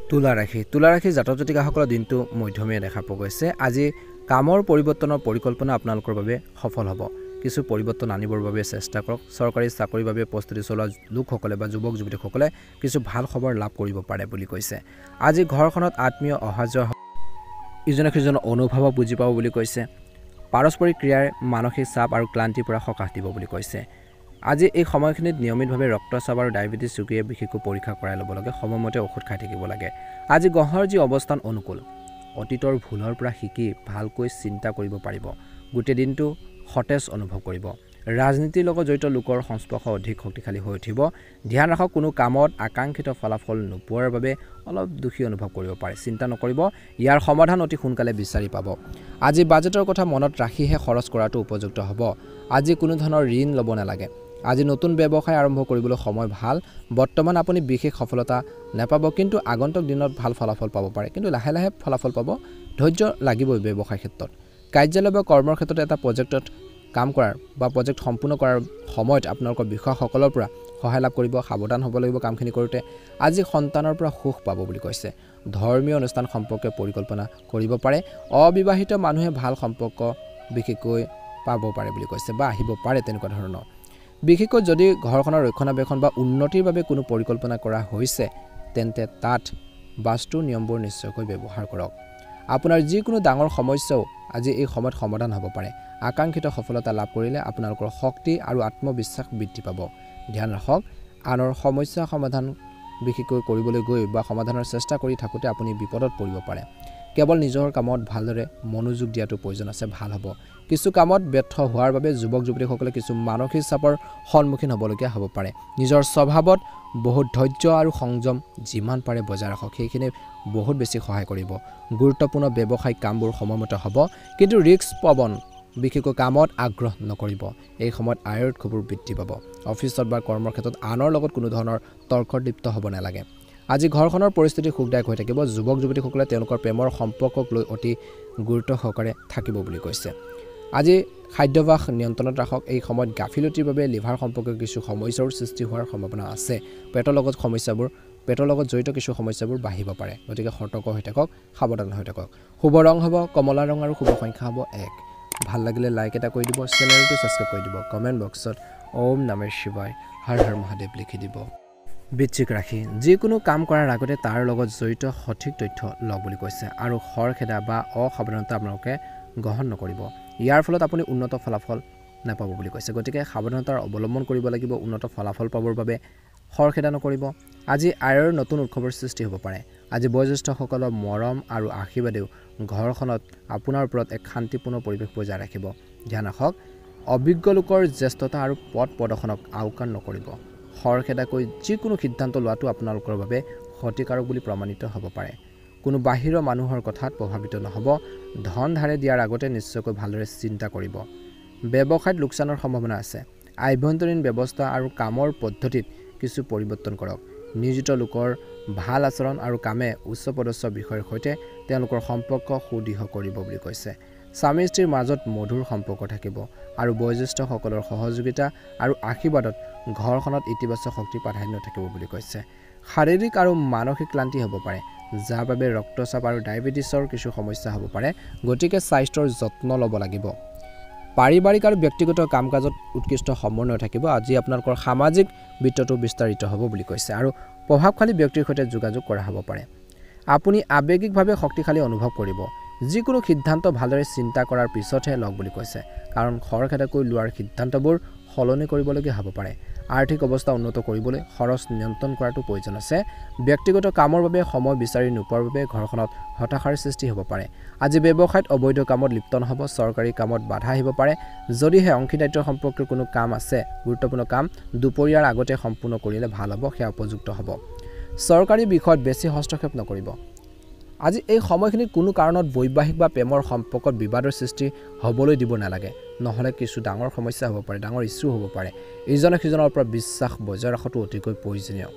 তুলা ৰাশি জাতক জাতিকাসকলৰ দিনটো মধ্যমীয়া দেখা পোৱা গৈছে আজি কামৰ পৰিৱৰ্তনৰ পৰিকল্পনা আপোনালোকৰ বাবে সফল হ'ব কিছু পৰিৱৰ্তন আনিবৰ বাবে চেষ্টা কৰক চৰকাৰী চাকৰিৰ বাবে প্ৰস্তুতি চলোৱা লোকসকলে বা যুৱক যুৱতীসকলে কিছু ভাল খবৰ লাভ কৰিব পাৰে বুলি কৈছে আজি ঘৰখনত আত্মীয় অহাযোৱা ইজনে সিজনৰ অনুভৱ বুজি পাব বুলি কৈছে পাৰস্পৰিক ক্ৰিয়াৰ মানসিক চাপ আৰু ক্লান্তিৰ পৰা সকাহ দিব বুলি কৈছে আজি এই সময়খিনিত নিয়মিতভাৱে ৰক্তচাপ আৰু ডায়েবেটিছ ৰোগীয়ে বিশেষকৈ পৰীক্ষা কৰাই ল'ব লাগে সময়মতে ঔষধ খাই থাকিব লাগে আজি গ্ৰহৰ যি অৱস্থান অনুকূল অতীতৰ ভুলৰ পৰা শিকি ভালকৈ চিন্তা কৰিব পাৰিব গোটেই দিনটো সতেজ অনুভৱ কৰিব ৰাজনীতিৰ লগত জড়িত লোকৰ সংস্পৰ্শ অধিক শক্তিশালী হৈ উঠিব ধ্যান ৰাখক কোনো কামত আকাংক্ষিত ফলাফল নোপোৱাৰ বাবে অলপ দুখী অনুভৱ কৰিব পাৰে চিন্তা নকৰিব ইয়াৰ সমাধান অতি সোনকালে বিচাৰি পাব আজি বাজেটৰ কথা মনত ৰাখিহে খৰচ কৰাটো উপযুক্ত হ'ব আজি কোনো ধৰণৰ ঋণ ল'ব নালাগে আজি নতুন ব্যৱসায় আৰম্ভ কৰিবলৈ সময় ভাল বৰ্তমান আপুনি বিশেষ সফলতা নাপাব কিন্তু আগন্তুক দিনত ভাল ফলাফল পাব পাৰে কিন্তু লাহে লাহে ফলাফল পাব ধৈৰ্য লাগিব ব্যৱসায় ক্ষেত্ৰত কাৰ্যালয় বা কৰ্মৰ ক্ষেত্ৰত এটা প্ৰজেক্টত কাম কৰাৰ বা প্ৰজেক্ট সম্পূৰ্ণ কৰাৰ সময়ত আপোনালোকৰ বিষয়সকলৰ পৰা সহায় লাভ কৰিব সাৱধান হ'ব লাগিব কামখিনি কৰোঁতে আজি সন্তানৰ পৰা সুখ পাব বুলি কৈছে ধৰ্মীয় অনুষ্ঠান সম্পৰ্কে পৰিকল্পনা কৰিব পাৰে অবিবাহিত মানুহে ভাল সম্পৰ্ক বিশেষকৈ পাব পাৰে বুলি কৈছে বা আহিব পাৰে তেনেকুৱা ধৰণৰ বিশেষকৈ যদি ঘৰখনৰ ৰক্ষণাবেক্ষণ বা উন্নতিৰ বাবে কোনো পৰিকল্পনা কৰা হৈছে তেন্তে তাত বাস্তু নিয়মবোৰ নিশ্চয়কৈ ব্যৱহাৰ কৰক আপোনাৰ যিকোনো ডাঙৰ সমস্যাও আজি এই সময়ত সমাধান হ'ব পাৰে আকাংক্ষিত সফলতা লাভ কৰিলে আপোনালোকৰ শক্তি আৰু আত্মবিশ্বাস বৃদ্ধি পাব ধ্যান ৰাখক আনৰ সমস্যা সমাধান বিশেষকৈ কৰিবলৈ গৈ বা সমাধানৰ চেষ্টা কৰি থাকোঁতে আপুনি বিপদত পৰিব পাৰে কেৱল নিজৰ কামত ভালদৰে মনোযোগ দিয়াটো প্ৰয়োজন আছে ভাল হ'ব কিছু কামত ব্যৰ্থ হোৱাৰ বাবে যুৱক যুৱতীসকলে কিছু মানসিক চাপৰ সন্মুখীন হ'বলগীয়া হ'ব পাৰে নিজৰ স্বভাৱত বহুত ধৈৰ্য আৰু সংযম যিমান পাৰে বজাই ৰাখক সেইখিনি বহুত বেছি সহায় কৰিব গুৰুত্বপূৰ্ণ ব্যৱসায়িক কামবোৰ সময়মতে হ'ব কিন্তু ৰিস্ক প্ৰৱণ বিশেষকৈ কামত আগ্ৰহ নকৰিব এই সময়ত আয়ৰ খবৰ বৃদ্ধি পাব অফিচত বা কৰ্মৰ ক্ষেত্ৰত আনৰ লগত কোনো ধৰণৰ তৰ্কত লিপ্ত হ'ব নালাগে আজি ঘৰখনৰ পৰিস্থিতি সুখদায়ক হৈ থাকিব যুৱক যুৱতীসকলে তেওঁলোকৰ প্ৰেমৰ সম্পৰ্কক লৈ অতি গুৰুত্ব সহকাৰে থাকিব বুলি কৈছে আজি খাদ্যাভ্যাস নিয়ন্ত্ৰণত ৰাখক এই সময়ত গাফিলতিৰ বাবে লিভাৰ সম্পৰ্কীয় কিছু সমস্যাৰ সৃষ্টি হোৱাৰ সম্ভাৱনা আছে পেটৰ লগত জড়িত কিছু সমস্যাবোৰ বাঢ়িব পাৰে গতিকে সতৰ্ক হৈ থাকক সাৱধান হৈ থাকক শুভ ৰং হ'ব কমলা ৰং আৰু শুভ সংখ্যা হ'ব 1 ভাল লাগিলে লাইক এটা কৰি দিব চেনেলটো সাবস্ক্ৰাইব কৰি দিব কমেন্ট বক্সত ওম নমঃ শিৱায় হৰ হৰ মহাদেৱ লিখি দিব বৃশ্চিক ৰাশি যিকোনো কাম কৰাৰ আগতে তাৰ লগত জড়িত সঠিক তথ্য লওক বুলি কৈছে আৰু খৰখেদা বা অসাৱধানতা আপোনালোকে গ্ৰহণ নকৰিব ইয়াৰ ফলত আপুনি উন্নত ফলাফল নাপাব বুলি কৈছে গতিকে সাৱধানতাৰ অৱলম্বন কৰিব লাগিব উন্নত ফলাফল পাবৰ বাবে খৰখেদা নকৰিব আজি আয়ৰ নতুন উৎসৱৰ সৃষ্টি হ'ব পাৰে আজি বয়োজ্যেষ্ঠসকলৰ মৰম আৰু আশীৰ্বাদেও ঘৰখনত আপোনাৰ ওপৰত এক শান্তিপূৰ্ণ পৰিৱেশ বজাই ৰাখিব ধ্যান ৰাখক অভিজ্ঞ লোকৰ জ্যেষ্ঠতা আৰু পথ প্ৰদৰ্শনক আওকাণ নকৰিব খৰখেদাকৈ যিকোনো সিদ্ধান্ত লোৱাটো আপোনালোকৰ বাবে ক্ষতিকাৰক বুলি প্ৰমাণিত হ'ব পাৰে কোনো বাহিৰৰ মানুহৰ কথাত প্ৰভাৱিত নহ'ব ধন ধাৰে দিয়াৰ আগতে নিশ্চয়কৈ ভালদৰে চিন্তা কৰিব ব্যৱসায়ত লোকচানৰ সম্ভাৱনা আছে আভ্যন্তৰীণ ব্যৱস্থা আৰু কামৰ পদ্ধতিত কিছু পৰিৱৰ্তন কৰক নিয়োজিত লোকৰ ভাল আচৰণ আৰু কামে উচ্চ পদস্থ বিষয়ৰ সৈতে তেওঁলোকৰ সম্পৰ্ক সুদৃঢ় কৰিব বুলি কৈছে স্বামী স্ত্ৰীৰ মাজত মধুৰ সম্পৰ্ক থাকিব আৰু বয়োজ্যেষ্ঠসকলৰ সহযোগিতা আৰু আশীৰ্বাদত ঘৰখনত ইতিবাচক শক্তি প্ৰাধান্য থাকিব বুলি কৈছে শাৰীৰিক আৰু মানসিক ক্লান্তি হ'ব পাৰে যাৰ বাবে ৰক্তচাপ আৰু ডায়েবেটিছৰ কিছু সমস্যা হ'ব পাৰে গতিকে স্বাস্থ্যৰ যত্ন ল'ব লাগিব পাৰিবাৰিক আৰু ব্যক্তিগত কাম-কাজত উৎকৃষ্ট সমন্বয় থাকিব আজি আপোনালোকৰ সামাজিক বৃত্তটো বিস্তাৰিত হ'ব বুলি কৈছে আৰু প্ৰভাৱশালী ব্যক্তিৰ সৈতে যোগাযোগ কৰা হ'ব পাৰে আপুনি আৱেগিকভাৱে শক্তিশালী অনুভৱ কৰিব যিকোনো সিদ্ধান্ত ভালদৰে চিন্তা কৰাৰ পিছতহে লওক বুলি কৈছে কাৰণ খৰখেদাকৈ লোৱাৰ সিদ্ধান্তবোৰ সলনি কৰিবলগীয়া হ'ব পাৰে আৰ্থিক অৱস্থা উন্নত কৰিবলৈ খৰচ নিয়ন্ত্ৰণ কৰাটো প্ৰয়োজন আছে ব্যক্তিগত কামৰ বাবে সময় বিচাৰি নোপোৱাৰ বাবে ঘৰখনত হতাশাৰ সৃষ্টি হ'ব পাৰে আজি ব্যৱসায়ত অবৈধ কামত লিপ্ত নহ'ব চৰকাৰী কামত বাধা আহিব পাৰে যদিহে অংশীদাৰিত্ব সম্পৰ্কীয় কোনো কাম আছে গুৰুত্বপূৰ্ণ কাম দুপৰীয়াৰ আগতে সম্পূৰ্ণ কৰিলে ভাল হ'ব সেয়া উপযুক্ত হ'ব চৰকাৰী বিষয়ত বেছি হস্তক্ষেপ নকৰিব আজি এই সময়খিনিত কোনো কাৰণত বৈবাহিক বা প্ৰেমৰ সম্পৰ্কত বিবাদৰ সৃষ্টি হ'বলৈ দিব নালাগে নহলে কিছু ডাঙৰ সমস্যা হ'ব পাৰে ডাঙৰ ইস্যু হ'ব পাৰে ইজনে সিজনৰ ওপৰত বিশ্বাস বজাই ৰখাটো অতিকৈ প্ৰয়োজনীয়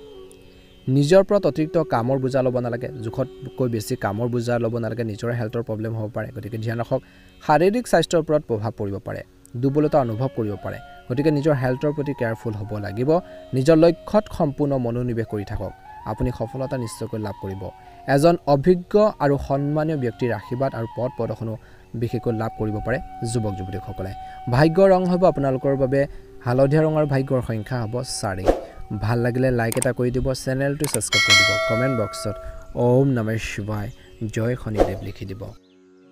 নিজৰ ওপৰত অতিৰিক্ত কামৰ বোজা ল'ব নালাগে জোখতকৈ বেছি কামৰ বোজা ল'ব নালাগে নিজৰ হেল্থৰ প্ৰব্লেম হ'ব পাৰে গতিকে ধ্যান ৰাখক শাৰীৰিক স্বাস্থ্যৰ ওপৰত প্ৰভাৱ পৰিব পাৰে দুৰ্বলতা অনুভৱ কৰিব পাৰে গতিকে নিজৰ হেল্থৰ প্ৰতি কেয়াৰফুল হ'ব লাগিব নিজৰ লক্ষ্যত সম্পূৰ্ণ মনোনিৱেশ কৰি থাকক আপুনি সফলতা নিশ্চয়কৈ লাভ কৰিব এজন অভিজ্ঞ আৰু সন্মানীয় ব্যক্তিৰ আশীৰ্বাদ আৰু পথ প্ৰদৰ্শনো বিশেষকৈ লাভ কৰিব পাৰে যুৱক যুৱতীসকলে ভাগ্যৰ ৰং হ'ব আপোনালোকৰ বাবে হালধীয়া ৰং আৰু ভাগ্যৰ সংখ্যা হ'ব 4 ভাল লাগিলে লাইক এটা কৰি দিব চেনেলটো সাবস্ক্ৰাইব কৰি দিব কমেন্ট বক্সত ওম নমঃ শিৱায় জয় শনিদেৱ লিখি দিব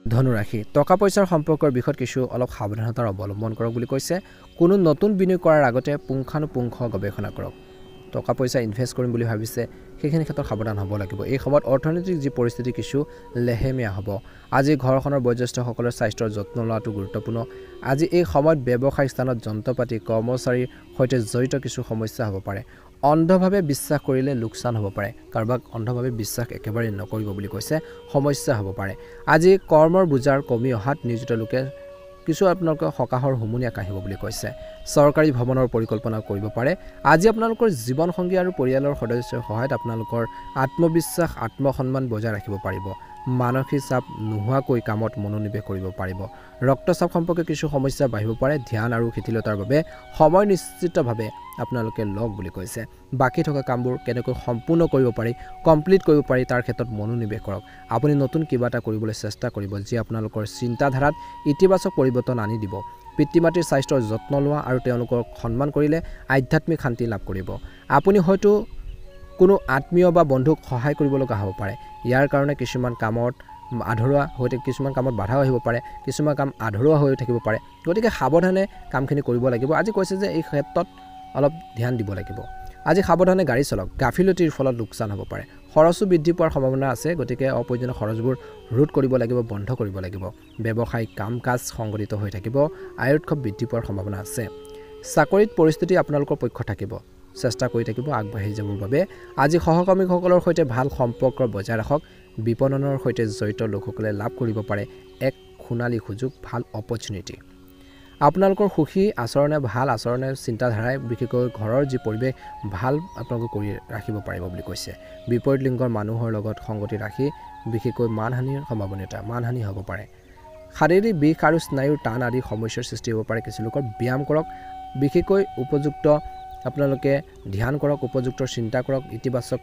ধনু ৰাশি টকা পইচাৰ সম্পৰ্কৰ বিষয়ত কিছু অলপ সাৱধানতাৰ অৱলম্বন কৰক বুলি কৈছে কোনো নতুন বিনিয়োগ কৰাৰ আগতে পুংখানুপুংখ গৱেষণা কৰক টকা পইচা ইনভেষ্ট কৰিম বুলি ভাবিছে সেইখিনি ক্ষেত্ৰত সাৱধান হ'ব লাগিব এই সময়ত অৰ্থনৈতিক যি পৰিস্থিতি কিছু লেহেমীয়া হ'ব আজি ঘৰখনৰ বয়োজ্যেষ্ঠসকলৰ স্বাস্থ্যৰ যত্ন লোৱাটো গুৰুত্বপূৰ্ণ আজি এই সময়ত ব্যৱসায়িক স্থানত যন্ত্ৰপাতি কৰ্মচাৰীৰ সৈতে জড়িত কিছু সমস্যা হ'ব পাৰে অন্ধভাৱে বিশ্বাস কৰিলে লোকচান হ'ব পাৰে কাৰোবাক অন্ধভাৱে বিশ্বাস একেবাৰে নকৰিব বুলি কৈছে সমস্যা হ'ব পাৰে আজি কৰ্মৰ বুজাৰ কমি অহাত নিয়োজিত লোকে কিছু আপোনালোকৰ হকাহৰ হুমুনিয়া কাহিব বুলি কৈছে চৰকাৰী ভৱনৰ পৰিকল্পনা কৰিব পাৰে আজি আপোনালোকৰ জীৱন সংগী আৰু পৰিয়ালৰ সদস্যৰ সহায়ত আপোনালোকৰ আত্মবিশ্বাস আত্মসন্মান বজাই ৰাখিব পাৰিব মানসিক চাপ নোহোৱাকৈ কামত মনোনিৱেশ কৰিব পাৰিব ৰক্তচাপ সম্পৰ্কে কিছু সমস্যা বাঢ়িব পাৰে ধ্যান আৰু শিথিলতাৰ বাবে সময় নিশ্চিতভাৱে আপোনালোকে লগ বুলি কৈছে বাকি থকা কামবোৰ কেনেকৈ সম্পূৰ্ণ কৰিব পাৰি কমপ্লিট কৰিব পাৰি তাৰ ক্ষেত্ৰত মনোনিৱেশ কৰক আপুনি নতুন কিবা এটা কৰিবলৈ চেষ্টা কৰিব যি আপোনালোকৰ চিন্তাধাৰাত ইতিবাচক পৰিৱৰ্তন আনি দিব পিতৃ-মাতৃৰ স্বাস্থ্যৰ যত্ন লোৱা আৰু তেওঁলোকক সন্মান কৰিলে আধ্যাত্মিক শান্তি লাভ কৰিব আপুনি হয়তো কোনো আত্মীয় বা বন্ধুক সহায় কৰিব লগা হ'ব পাৰে ইয়াৰ কাৰণে কিছুমান কামত আধৰুৱা হৈ কিছুমান কামত বাধাও আহিব পাৰে কিছুমান কাম আধৰুৱা হৈ থাকিব পাৰে গতিকে সাৱধানে কামখিনি কৰিব লাগিব আজি কৈছে যে এই ক্ষেত্ৰত অলপ ধ্যান দিব লাগিব আজি সাৱধানে গাড়ী চলাওক গাফিলতিৰ ফলত লোকচান হ'ব পাৰে খৰচো বৃদ্ধি পোৱাৰ সম্ভাৱনা আছে গতিকে অপ্ৰয়োজনীয় খৰচবোৰ ৰোধ কৰিব লাগিব বন্ধ কৰিব লাগিব ব্যৱসায়িক কাম কাজ সংগঠিত হৈ থাকিব আয় উৎসৱ বৃদ্ধি পোৱাৰ সম্ভাৱনা আছে চাকৰিত পৰিস্থিতি আপোনালোকৰ পক্ষ থাকিব চেষ্টা কৰি থাকিব আগবাঢ়ি যাবৰ বাবে আজি সহকৰ্মীসকলৰ সৈতে ভাল সম্পৰ্ক বজাই ৰাখক বিপণনৰ সৈতে জড়িত লোকসকলে লাভ কৰিব পাৰে এক খুনালী সুযোগ ভাল অপৰচুনিটি আপোনালোকৰ সুখী আচৰণে ভাল আচৰণে চিন্তাধাৰাই বিশেষকৈ ঘৰৰ যি পৰিৱেশ ভাল আপোনালোকে কৰি ৰাখিব পাৰিব বুলি কৈছে বিপৰীত লিংগৰ মানুহৰ লগত সংগতি ৰাখি বিশেষকৈ মানহানিৰ মানহানি হ'ব পাৰে শাৰীৰিক বিষ আৰু স্নায়ুৰ টান আদি সমস্যাৰ সৃষ্টি হ'ব পাৰে কিছু লোকৰ ব্যায়াম কৰক বিশেষকৈ উপযুক্ত আপোনালোকে ধ্যান কৰক উপযুক্ত চিন্তা কৰক ইতিবাচক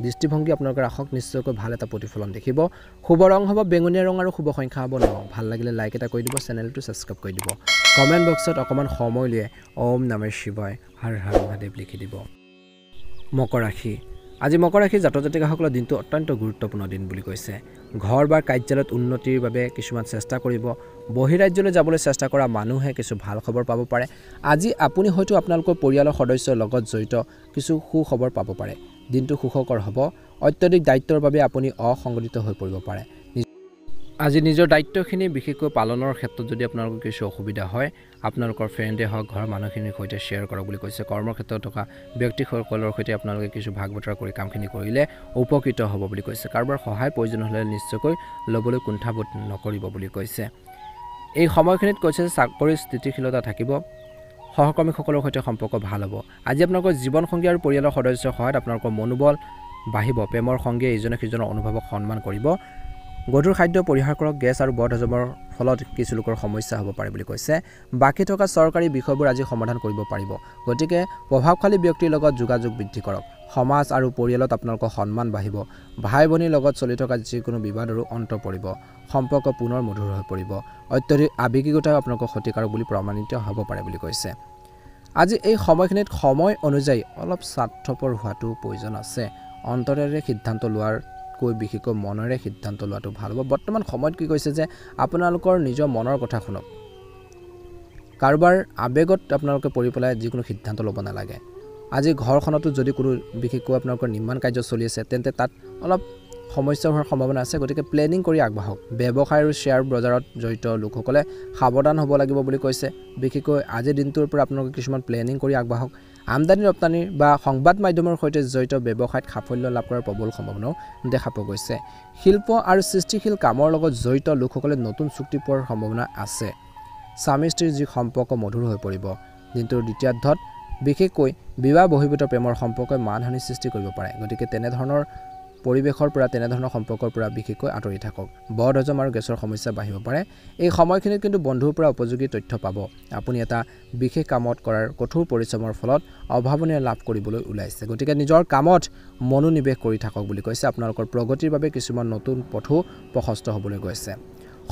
দৃষ্টিভংগী আপোনালোকে ৰাখক নিশ্চয়কৈ ভাল এটা প্ৰতিফলন দেখিব শুভ ৰং হ'ব বেঙুনীয়া ৰং আৰু শুভ সংখ্যা হ'ব 9 ভাল লাগিলে লাইক এটা কৰি দিব চেনেলটো সাবস্ক্ৰাইব কৰি দিব কমেন্ট বক্সত অকমান সময় লিয়ে ওম নমঃ শিৱায় হৰ হৰ মহাদেৱ লিখি দিব মকৰ ৰাশি আজি মকৰ ৰাশি জাতক জাতিকাসকলৰ দিনটো অত্যন্ত গুৰুত্বপূৰ্ণ দিন বুলি কৈছে ঘৰ বা কাৰ্যালয়ত উন্নতিৰ বাবে কিছুমান চেষ্টা কৰিব বহিৰাজ্যলৈ যাবলৈ চেষ্টা কৰা মানুহে কিছু ভাল খবৰ পাব পাৰে আজি আপুনি হয়তো আপোনালোকৰ পৰিয়ালৰ সদস্যৰ লগত জড়িত কিছু সুখবৰ পাব পাৰে দিনটো সুখকৰ হ'ব অত্যধিক দায়িত্বৰ বাবে আপুনি অসংগঠিত হৈ পৰিব পাৰে আজি নিজৰ দায়িত্বখিনি বিশেষকৈ পালনৰ ক্ষেত্ৰত যদি আপোনালোকৰ কিছু অসুবিধা হয় আপোনালোকৰ ফ্ৰেণ্ডে হওক ঘৰৰ মানুহখিনিৰ সৈতে শ্বেয়াৰ কৰক বুলি কৈছে কৰ্মৰ ক্ষেত্ৰত থকা ব্যক্তিসকলৰ সৈতে আপোনালোকে কিছু ভাগ বতৰা কৰি কামখিনি কৰিলে উপকৃত হ'ব বুলি কৈছে কাৰোবাৰ সহায় প্ৰয়োজন হ'লে নিশ্চয়কৈ ল'বলৈ কুণ্ঠাবোধ নকৰিব বুলি কৈছে এই সময়খিনিত কৈছে চাকৰিৰ স্থিতিশীলতা থাকিব সহকৰ্মীসকলৰ সৈতে সম্পৰ্ক ভাল হ'ব আজি আপোনালোকৰ জীৱনসংগী আৰু পৰিয়ালৰ সদস্যৰ সহায়ত আপোনালোকৰ মনোবল বাঢ়িব প্ৰেমৰ সংগীয়ে ইজনে সিজনৰ অনুভৱক সন্মান কৰিব গধুৰ খাদ্য পৰিহাৰ কৰক গেছ আৰু বদহজমৰ ফলত কিছু লোকৰ সমস্যা হ'ব পাৰে বুলি কৈছে বাকি থকা চৰকাৰী বিষয়বোৰ আজি সমাধান কৰিব পাৰিব গতিকে প্ৰভাৱশালী ব্যক্তিৰ লগত যোগাযোগ বৃদ্ধি কৰক সমাজ আৰু পৰিয়ালত আপোনালোকৰ সন্মান বাঢ়িব ভাই ভনীৰ লগত চলি থকা যিকোনো বিবাদৰো অন্ত পৰিব সম্পৰ্ক পুনৰ মধুৰ হৈ পৰিব অত্যধিক আবেগিকতা আপোনালোকৰ ক্ষতিকাৰক বুলি প্ৰমাণিত হ'ব পাৰে বুলি কৈছে আজি এই সময়খিনিত সময় অনুযায়ী অলপ স্বাৰ্থপৰ হোৱাটো প্ৰয়োজন আছে অন্তৰেৰে সিদ্ধান্ত লোৱাৰ কৈ বিশেষকৈ মনৰে সিদ্ধান্ত লোৱাটো ভাল হ'ব বৰ্তমান সময়ত কি কৈছে যে আপোনালোকৰ নিজৰ মনৰ কথা শুনক কাৰোবাৰ আবেগত আপোনালোকে পৰি পেলাই যিকোনো সিদ্ধান্ত ল'ব নালাগে আজি ঘৰখনতো যদি কোনো বিশেষকৈ আপোনালোকৰ নিৰ্মাণ কাৰ্য চলি আছে তেন্তে তাত অলপ সমস্যা হোৱাৰ সম্ভাৱনা আছে গতিকে প্লেনিং কৰি আগবাঢ়ক ব্যৱসায় আৰু শ্বেয়াৰ বজাৰত জড়িত লোকসকলে সাৱধান হ'ব লাগিব বুলি কৈছে বিশেষকৈ আজিৰ দিনটোৰ পৰা আপোনালোকে কিছুমান প্লেনিং কৰি আগবাঢ়ক আমদানি ৰপ্তানি বা সংবাদ মাধ্যমৰ সৈতে জড়িত ব্যৱসায়ত সাফল্য লাভ কৰাৰ প্ৰবল সম্ভাৱনাও দেখা পোৱা গৈছে শিল্প আৰু সৃষ্টিশীল কামৰ লগত জড়িত লোকসকলে নতুন চুক্তি পোৱাৰ সম্ভাৱনা আছে স্বামী স্ত্ৰীৰ যি সম্পৰ্ক মধুৰ হৈ পৰিব দিনটোৰ দ্বিতীয়াৰ্ধত বিশেষকৈ বিবাহ বহিৰ্ভূত প্ৰেমৰ সম্পৰ্কই মানহানি সৃষ্টি কৰিব পাৰে গতিকে তেনেধৰণৰ পৰিৱেশৰ পৰা তেনেধৰণৰ সম্পৰ্কৰ পৰা বিশেষকৈ আঁতৰি থাকক বদহজম আৰু গেছৰ সমস্যা বাঢ়িব পাৰে এই সময়খিনিত কিন্তু বন্ধুৰ পৰা উপযোগী তথ্য পাব আপুনি এটা বিশেষ কামত কৰাৰ কঠোৰ পৰিশ্ৰমৰ ফলত অভাৱনীয় লাভ কৰিবলৈ ওলাইছে গতিকে নিজৰ কামত মনোনিৱেশ কৰি থাকক বুলি কৈছে আপোনালোকৰ প্ৰগতিৰ বাবে কিছুমান নতুন পথো প্ৰশস্ত হ'বলৈ গৈছে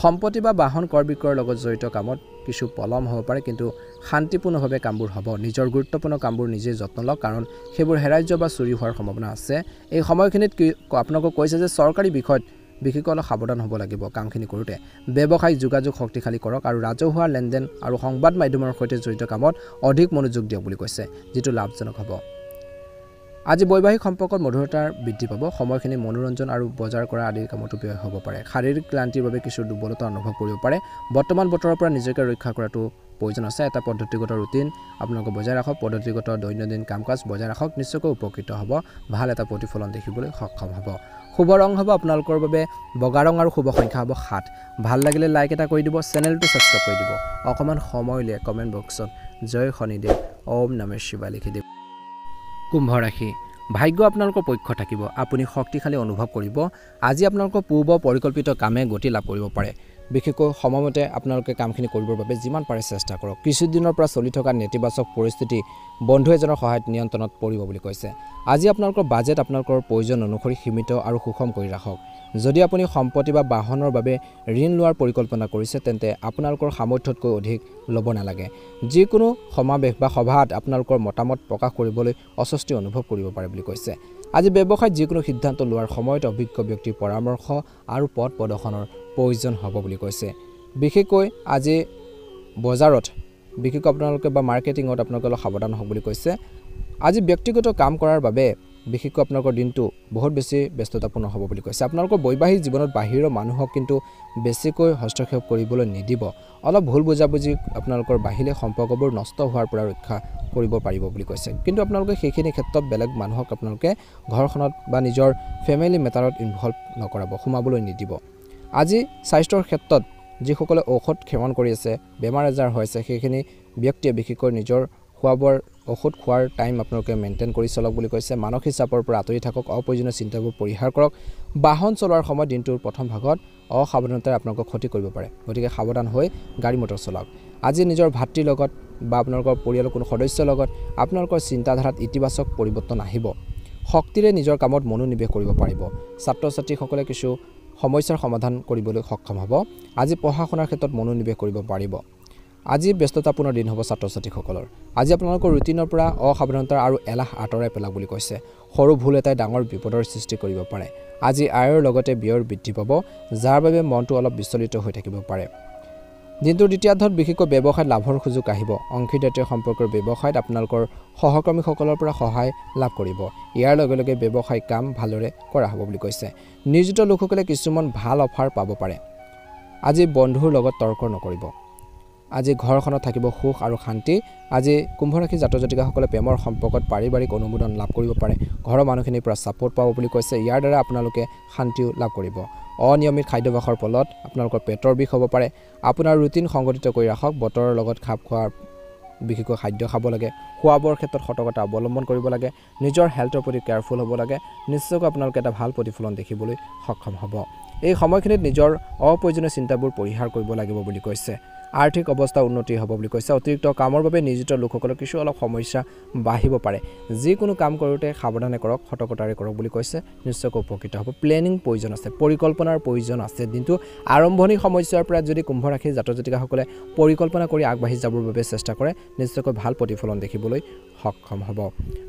সম্পত্তি বা বাহন ক্ৰয় বিক্ৰয়ৰ লগত জড়িত কামত কিছু পলম হ'ব পাৰে কিন্তু শান্তিপূৰ্ণভাৱে কামবোৰ হ'ব নিজৰ গুৰুত্বপূৰ্ণ কামবোৰ নিজে যত্ন লওক কাৰণ সেইবোৰ হেৰাই যোৱা বা চুৰি হোৱাৰ সম্ভাৱনা আছে এই সময়খিনিত আপোনালোকক কৈছে যে চৰকাৰী বিষয়ত বিশেষকৈ অলপ সাৱধান হ'ব লাগিব কামখিনি কৰোঁতে ব্যৱসায়িক যোগাযোগ শক্তিশালী কৰক আৰু ৰাজহুৱা লেনদেন আৰু সংবাদ মাধ্যমৰ সৈতে জড়িত কামত অধিক মনোযোগ দিয়ক বুলি কৈছে যিটো লাভজনক হ'ব আজি বৈবাহিক সম্পৰ্কত মধুৰতাৰ বৃদ্ধি পাব সময়খিনি মনোৰঞ্জন আৰু বজাৰ কৰা আদি কামতো ব্যয় হ'ব পাৰে শাৰীৰিক ক্লান্তিৰ বাবে কিছু দুৰ্বলতা অনুভৱ কৰিব পাৰে বৰ্তমান বতৰৰ পৰা নিজকে ৰক্ষা কৰাটো প্ৰয়োজন আছে এটা পদ্ধতিগত ৰুটিন আপোনালোকে বজাই ৰাখক পদ্ধতিগত দৈনন্দিন কাম-কাজ বজাই ৰাখক নিশ্চয়কৈ উপকৃত হ'ব ভাল এটা প্ৰতিফলন দেখিবলৈ সক্ষম হ'ব শুভ ৰং হ'ব আপোনালোকৰ বাবে বগা ৰং আৰু শুভ সংখ্যা হ'ব 7 ভাল লাগিলে লাইক এটা কৰি দিব চেনেলটো সাবস্ক্ৰাইব কৰি দিব অকমান সময় লৈ কমেন্ট বক্সত জয় শনিদেৱ ওম নমঃ শিৱায় লিখি দিব কুম্ভ ৰাশি ভাগ্য আপোনালোকৰ পক্ষ থাকিব আপুনি শক্তিশালী অনুভৱ কৰিব আজি আপোনালোকৰ পূৰ্ব পৰিকল্পিত কামে গতি লাভ কৰিব পাৰে বিশেষকৈ সময়মতে আপোনালোকে কামখিনি কৰিবৰ বাবে যিমান পাৰে চেষ্টা কৰক কিছুদিনৰ পৰা চলি থকা নেতিবাচক পৰিস্থিতি বন্ধু এজনৰ সহায়ত নিয়ন্ত্ৰণত পৰিব বুলি কৈছে আজি আপোনালোকৰ বাজেট আপোনালোকৰ প্ৰয়োজন অনুসৰি সীমিত আৰু সুষম কৰি ৰাখক যদি আপুনি সম্পত্তি বা বাহনৰ বাবে ঋণ লোৱাৰ পৰিকল্পনা কৰিছে তেন্তে আপোনালোকৰ সামৰ্থ্যতকৈ অধিক ল'ব নালাগে যিকোনো সমাৱেশ বা সভাত আপোনালোকৰ মতামত প্ৰকাশ কৰিবলৈ অস্বস্তি অনুভৱ কৰিব পাৰে বুলি কৈছে আজি ব্যৱসায়ত যিকোনো সিদ্ধান্ত লোৱাৰ সময়ত অভিজ্ঞ ব্যক্তিৰ পৰামৰ্শ আৰু পথ প্ৰদৰ্শনৰ প্ৰয়োজন হ'ব বুলি কৈছে বিশেষকৈ আজি বজাৰত বিশেষকৈ আপোনালোকে বা মাৰ্কেটিঙত আপোনালোকে অলপ সাৱধান হওক বুলি কৈছে আজি ব্যক্তিগত কাম কৰাৰ বাবে বিশেষকৈ আপোনালোকৰ দিনটো বহুত বেছি ব্যস্ততাপূৰ্ণ হ'ব বুলি কৈছে আপোনালোকৰ বৈবাহিক জীৱনত বাহিৰৰ মানুহক কিন্তু বেছিকৈ হস্তক্ষেপ কৰিবলৈ নিদিব অলপ ভুল বুজাবুজি আপোনালোকৰ বাহিৰে সম্পৰ্কবোৰ নষ্ট হোৱাৰ পৰা ৰক্ষা কৰিব পাৰিব বুলি কৈছে কিন্তু আপোনালোকে সেইখিনি ক্ষেত্ৰত বেলেগ মানুহক আপোনালোকে ঘৰখনত বা নিজৰ ফেমিলি মেটাৰত ইনভলভ নকৰাব সোমাবলৈ নিদিব আজি স্বাস্থ্যৰ ক্ষেত্ৰত যিসকলে ঔষধ সেৱন কৰি আছে বেমাৰ আজাৰ হৈছে সেইখিনি ব্যক্তিয়ে বিশেষকৈ নিজৰ খোৱাবৰ ঔষধ খোৱাৰ টাইম আপোনালোকে মেইনটেইন কৰি চলক বুলি কৈছে মানসিক চাপৰ পৰা আঁতৰি থাকক অপ্ৰয়োজনীয় চিন্তাবোৰ পৰিহাৰ কৰক বাহন চলোৱাৰ সময়ত দিনটোৰ প্ৰথম ভাগত অসাৱধানতাৰে আপোনালোকক ক্ষতি কৰিব পাৰে গতিকে সাৱধান হৈ গাড়ী মটৰ চলাওক আজি নিজৰ ভাতৃৰ লগত বা আপোনালোকৰ পৰিয়ালৰ কোনো সদস্যৰ লগত আপোনালোকৰ চিন্তাধাৰাত ইতিবাচক পৰিৱৰ্তন আহিব শক্তিৰে নিজৰ কামত মনোনিৱেশ কৰিব পাৰিব ছাত্ৰ ছাত্ৰীসকলে কিছু সমস্যাৰ সমাধান কৰিবলৈ সক্ষম হ'ব আজি পঢ়া শুনাৰ ক্ষেত্ৰত মনোনিৱেশ কৰিব পাৰিব আজি ব্যস্ততাপূৰ্ণ দিন হ'ব ছাত্ৰ ছাত্ৰীসকলৰ আজি আপোনালোকৰ ৰুটিনৰ পৰা অসাৱধানতা আৰু এলাহ আঁতৰাই পেলাওক বুলি কৈছে সৰু ভুল এটাই ডাঙৰ বিপদৰ সৃষ্টি কৰিব পাৰে আজি আয়ৰ লগতে ব্যয়ৰ বৃদ্ধি পাব যাৰ বাবে মনটো অলপ বিচলিত হৈ থাকিব পাৰে দিনটোৰ দ্বিতীয়াৰ্ধত বিশেষকৈ ব্যৱসায়ত লাভৰ সুযোগ আহিব অংশীদাৰীত্বৰ সম্পৰ্কৰ ব্যৱসায়ত আপোনালোকৰ সহকৰ্মীসকলৰ পৰা সহায় লাভ কৰিব ইয়াৰ লগে লগে ব্যৱসায়িক কাম ভালদৰে কৰা হ'ব বুলি কৈছে নিয়োজিত লোকসকলে কিছুমান ভাল অফাৰ পাব পাৰে আজি বন্ধুৰ লগত তৰ্ক নকৰিব আজি ঘৰখনত থাকিব সুখ আৰু শান্তি আজি কুম্ভ ৰাশি জাতক জাতিকাসকলে প্ৰেমৰ সম্পৰ্কত পাৰিবাৰিক অনুমোদন লাভ কৰিব পাৰে ঘৰৰ মানুহখিনিৰ পৰা ছাপোৰ্ট পাব বুলি কৈছে ইয়াৰ দ্বাৰা আপোনালোকে শান্তিও লাভ কৰিব অনিয়মিত খাদ্যাভ্যাসৰ ফলত আপোনালোকৰ পেটৰ বিষ হ'ব পাৰে আপোনাৰ ৰুটিন সংগঠিত কৰি ৰাখক বতৰৰ লগত খাপ খোৱাৰ বিশেষকৈ খাদ্য খাব লাগে খোৱা বোৱাৰ ক্ষেত্ৰত সতৰ্কতা অৱলম্বন কৰিব লাগে নিজৰ হেল্থৰ প্ৰতি কেয়াৰফুল হ'ব লাগে নিশ্চয়কৈ আপোনালোকে এটা ভাল প্ৰতিফলন দেখিবলৈ সক্ষম হ'ব এই সময়খিনিত নিজৰ অপ্ৰয়োজনীয় চিন্তাবোৰ পৰিহাৰ কৰিব লাগিব বুলি কৈছে আৰ্থিক অৱস্থা উন্নতি হ'ব বুলি কৈছে অতিৰিক্ত কামৰ বাবে নিয়োজিত লোকসকলৰ কিছু অলপ সমস্যা বাঢ়িব পাৰে যিকোনো কাম কৰোঁতে সাৱধানে কৰক সতৰ্কতাৰে কৰক বুলি কৈছে নিশ্চয়কৈ উপকৃত হ'ব প্লেনিং প্ৰয়োজন আছে পৰিকল্পনাৰ প্ৰয়োজন আছে দিনটো আৰম্ভণি সমস্যাৰ পৰা যদি কুম্ভ ৰাশিৰ জাতক জাতিকাসকলে পৰিকল্পনা কৰি আগবাঢ়ি যাবৰ বাবে চেষ্টা কৰে নিশ্চয়কৈ ভাল প্ৰতিফলন দেখিবলৈ সক্ষম হ'ব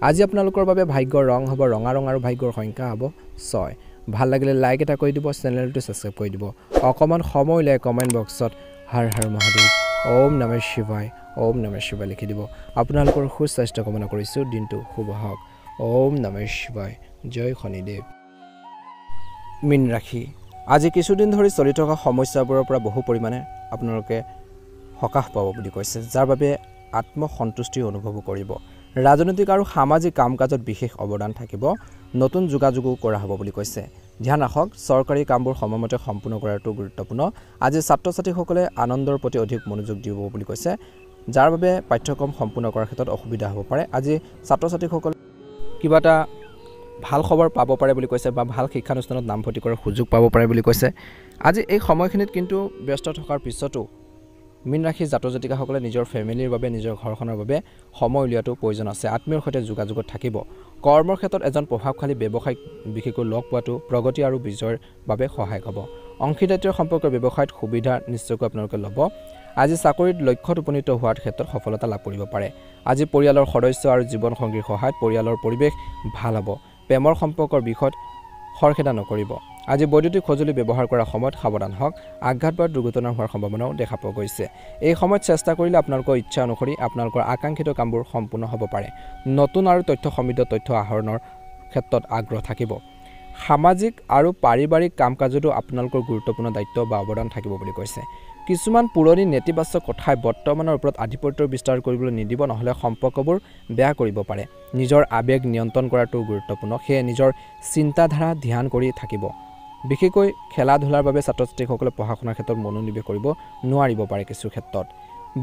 আজি আপোনালোকৰ বাবে ভাগ্যৰ ৰং হ'ব ৰঙা ৰং আৰু ভাগ্যৰ সংখ্যা হ'ব 6 ভাল লাগিলে লাইক এটা কৰি দিব চেনেলটো সাবস্ক্ৰাইব কৰি দিব অকমান সময় লৈ কমেন্ট বক্সত হৰ হৰ মহাদেৱ ওম নমঃ শিৱায় লিখি দিব আপোনালোকৰ সুস্বাস্থ্য কামনা কৰিছোঁ দিনটো শুভ হওক ওম নমঃ শিৱায় জয় শনিদেৱ মীন ৰাশি আজি কিছুদিন ধৰি চলি থকা সমস্যাবোৰৰ পৰা বহু পৰিমাণে আপোনালোকে সকাহ পাব বুলি কৈছে যাৰ বাবে আত্মসন্তুষ্টি অনুভৱ কৰিব ৰাজনৈতিক আৰু সামাজিক কাম-কাজত বিশেষ অৱদান থাকিব নতুন যোগাযোগো কৰা হ'ব বুলি কৈছে ধ্যান ৰাখক চৰকাৰী কামবোৰ সময়মতে সম্পূৰ্ণ কৰাটো গুৰুত্বপূৰ্ণ আজি ছাত্ৰ ছাত্ৰীসকলে আনন্দৰ প্ৰতি অধিক মনোযোগ দিব বুলি কৈছে যাৰ বাবে পাঠ্যক্ৰম সম্পূৰ্ণ কৰাৰ ক্ষেত্ৰত অসুবিধা হ'ব পাৰে আজি ছাত্ৰ ছাত্ৰীসকলে কিবা এটা ভাল খবৰ পাব পাৰে বুলি কৈছে বা ভাল শিক্ষানুষ্ঠানত নামভৰ্তি কৰাৰ সুযোগ পাব পাৰে বুলি কৈছে আজি এই সময়খিনিত কিন্তু ব্যস্ত থকাৰ পিছতো মীন ৰাশিৰ জাতক জাতিকাসকলে নিজৰ ফেমিলিৰ বাবে নিজৰ ঘৰখনৰ বাবে সময় উলিওৱাটো প্ৰয়োজন আছে আত্মীয়ৰ সৈতে যোগাযোগত থাকিব কৰ্মৰ ক্ষেত্ৰত এজন প্ৰভাৱশালী ব্যৱসায়িক বিশেষকৈ লগ পোৱাটো প্ৰগতি আৰু বিজয়ৰ বাবে সহায়ক হ'ব অংশীদাৰীত্বৰ সম্পৰ্কৰ ব্যৱসায়ত সুবিধা নিশ্চয়কৈ আপোনালোকে ল'ব আজি চাকৰিত লক্ষ্যত উপনীত হোৱাৰ ক্ষেত্ৰত সফলতা লাভ কৰিব পাৰে আজি পৰিয়ালৰ সদস্য আৰু জীৱনসংগীৰ সহায়ত পৰিয়ালৰ পৰিৱেশ ভাল হ'ব প্ৰেমৰ সম্পৰ্কৰ বিষয়ত খৰখেদা নকৰিব আজি বৈদ্যুতিক সঁজুলি ব্যৱহাৰ কৰাৰ সময়ত সাৱধান হওক আঘাত বা দুৰ্ঘটনা হোৱাৰ সম্ভাৱনাও দেখা পোৱা গৈছে এই সময়ত চেষ্টা কৰিলে আপোনালোকৰ ইচ্ছা অনুসৰি আপোনালোকৰ আকাংক্ষিত কামবোৰ সম্পূৰ্ণ হ'ব পাৰে নতুন আৰু তথ্য সমৃদ্ধ তথ্য আহৰণৰ ক্ষেত্ৰত আগ্ৰহ থাকিব সামাজিক আৰু পাৰিবাৰিক কাম-কাজতো আপোনালোকৰ গুৰুত্বপূৰ্ণ দায়িত্ব বা অৱদান থাকিব বুলি কৈছে কিছুমান পুৰণি নেতিবাচক কথাই বৰ্তমানৰ ওপৰত আধিপত্য বিস্তাৰ কৰিবলৈ নিদিব নহলে সম্পৰ্কবোৰ বেয়া কৰিব পাৰে নিজৰ আবেগ নিয়ন্ত্ৰণ কৰাটো গুৰুত্বপূৰ্ণ সেয়ে নিজৰ চিন্তাধাৰা ধ্যান কৰি থাকিব বিশেষকৈ খেলা ধূলাৰ বাবে ছাত্ৰ-ছাত্ৰীসকলে পঢ়া-শুনাৰ ক্ষেত্ৰত মনোনিৱেশ কৰিব নোৱাৰিব পাৰে কিছু ক্ষেত্ৰত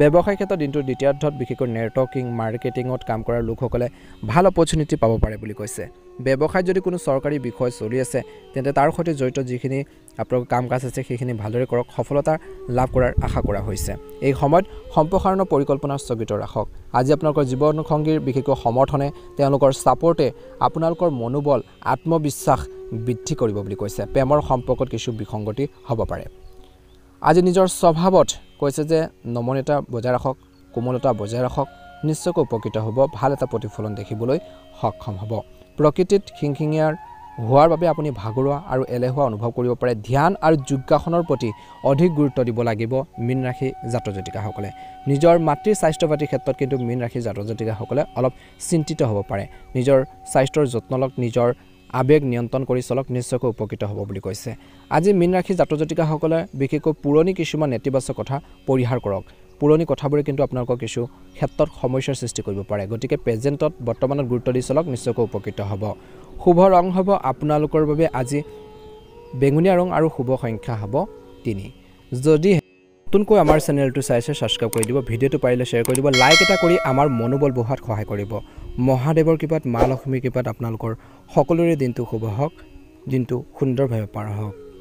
ব্যৱসায়িক ক্ষেত্ৰত দিনটোৰ দ্বিতীয়াৰ্ধত বিশেষকৈ নেটৱৰ্কিং মাৰ্কেটিঙত কাম কৰাৰ লোকসকলে ভাল অপৰচুনিটি পাব পাৰে বুলি কৈছে ব্যৱসায়ত যদি কোনো চৰকাৰী বিষয় চলি আছে তেন্তে তাৰ সৈতে জড়িত যিখিনি আপোনালোকৰ কাম-কাজ আছে সেইখিনি ভালদৰে কৰক সফলতা লাভ কৰাৰ আশা কৰা হৈছে এই সময়ত সম্প্ৰসাৰণৰ পৰিকল্পনা স্থগিত ৰাখক আজি আপোনালোকৰ জীৱনসংগীৰ বিশেষকৈ সমৰ্থনে তেওঁলোকৰ ছাপোৰ্টে আপোনালোকৰ মনোবল আত্মবিশ্বাস বৃদ্ধি কৰিব বুলি কৈছে প্ৰেমৰ সম্পৰ্কত কিছু বিসংগতি হ'ব পাৰে আজি নিজৰ স্বভাৱত কৈছে যে নমনীয়তা বজাই ৰাখক কোমলতা বজাই ৰাখক নিশ্চয়কৈ উপকৃত হ'ব ভাল এটা প্ৰতিফলন দেখিবলৈ সক্ষম হ'ব প্ৰকৃতিত খিংখিঙীয়াৰ হোৱাৰ বাবে আপুনি ভাগৰুৱা আৰু এলেহুৱা অনুভৱ কৰিব পাৰে ধ্যান আৰু যোগাসনৰ প্ৰতি অধিক গুৰুত্ব দিব লাগিব মীন ৰাশি জাতক জাতিকাসকলে নিজৰ মাতৃৰ স্বাস্থ্য পাতিৰ ক্ষেত্ৰত কিন্তু মীন ৰাশি জাতক জাতিকাসকলে অলপ চিন্তিত হ'ব পাৰে নিজৰ স্বাস্থ্যৰ যত্ন লওক নিজৰ আবেগ নিয়ন্ত্ৰণ কৰি চলক নিশ্চয়কৈ উপকৃত হ'ব বুলি কৈছে আজি মীন ৰাশি জাতক জাতিকাসকলে বিশেষকৈ পুৰণি কিছুমান নেতিবাচক কথা পৰিহাৰ কৰক পুৰণি কথাবোৰে কিন্তু আপোনালোকৰ কিছু ক্ষেত্ৰত সমস্যাৰ সৃষ্টি কৰিব পাৰে গতিকে প্ৰেজেন্টত বৰ্তমানত গুৰুত্ব দি চলক নিশ্চয়কৈ উপকৃত হ'ব শুভ ৰং হ'ব আপোনালোকৰ বাবে আজি বেঙুনীয়া ৰং আৰু শুভ সংখ্যা হ'ব 3 যদি নতুনকৈ আমাৰ চেনেলটো চাইছে সাবস্ক্ৰাইব কৰি দিব ভিডিঅ'টো পাৰিলে শ্বেয়াৰ কৰি দিব লাইক এটা কৰি আমাৰ মনোবল বঢ়োৱাত সহায় কৰিব মহাদেৱৰ কৃপাত মা লক্ষ্মীৰ কৃপাত আপোনালোকৰ সকলোৰে দিনটো শুভ হওক দিনটো সুন্দৰভাৱে পাৰ হওক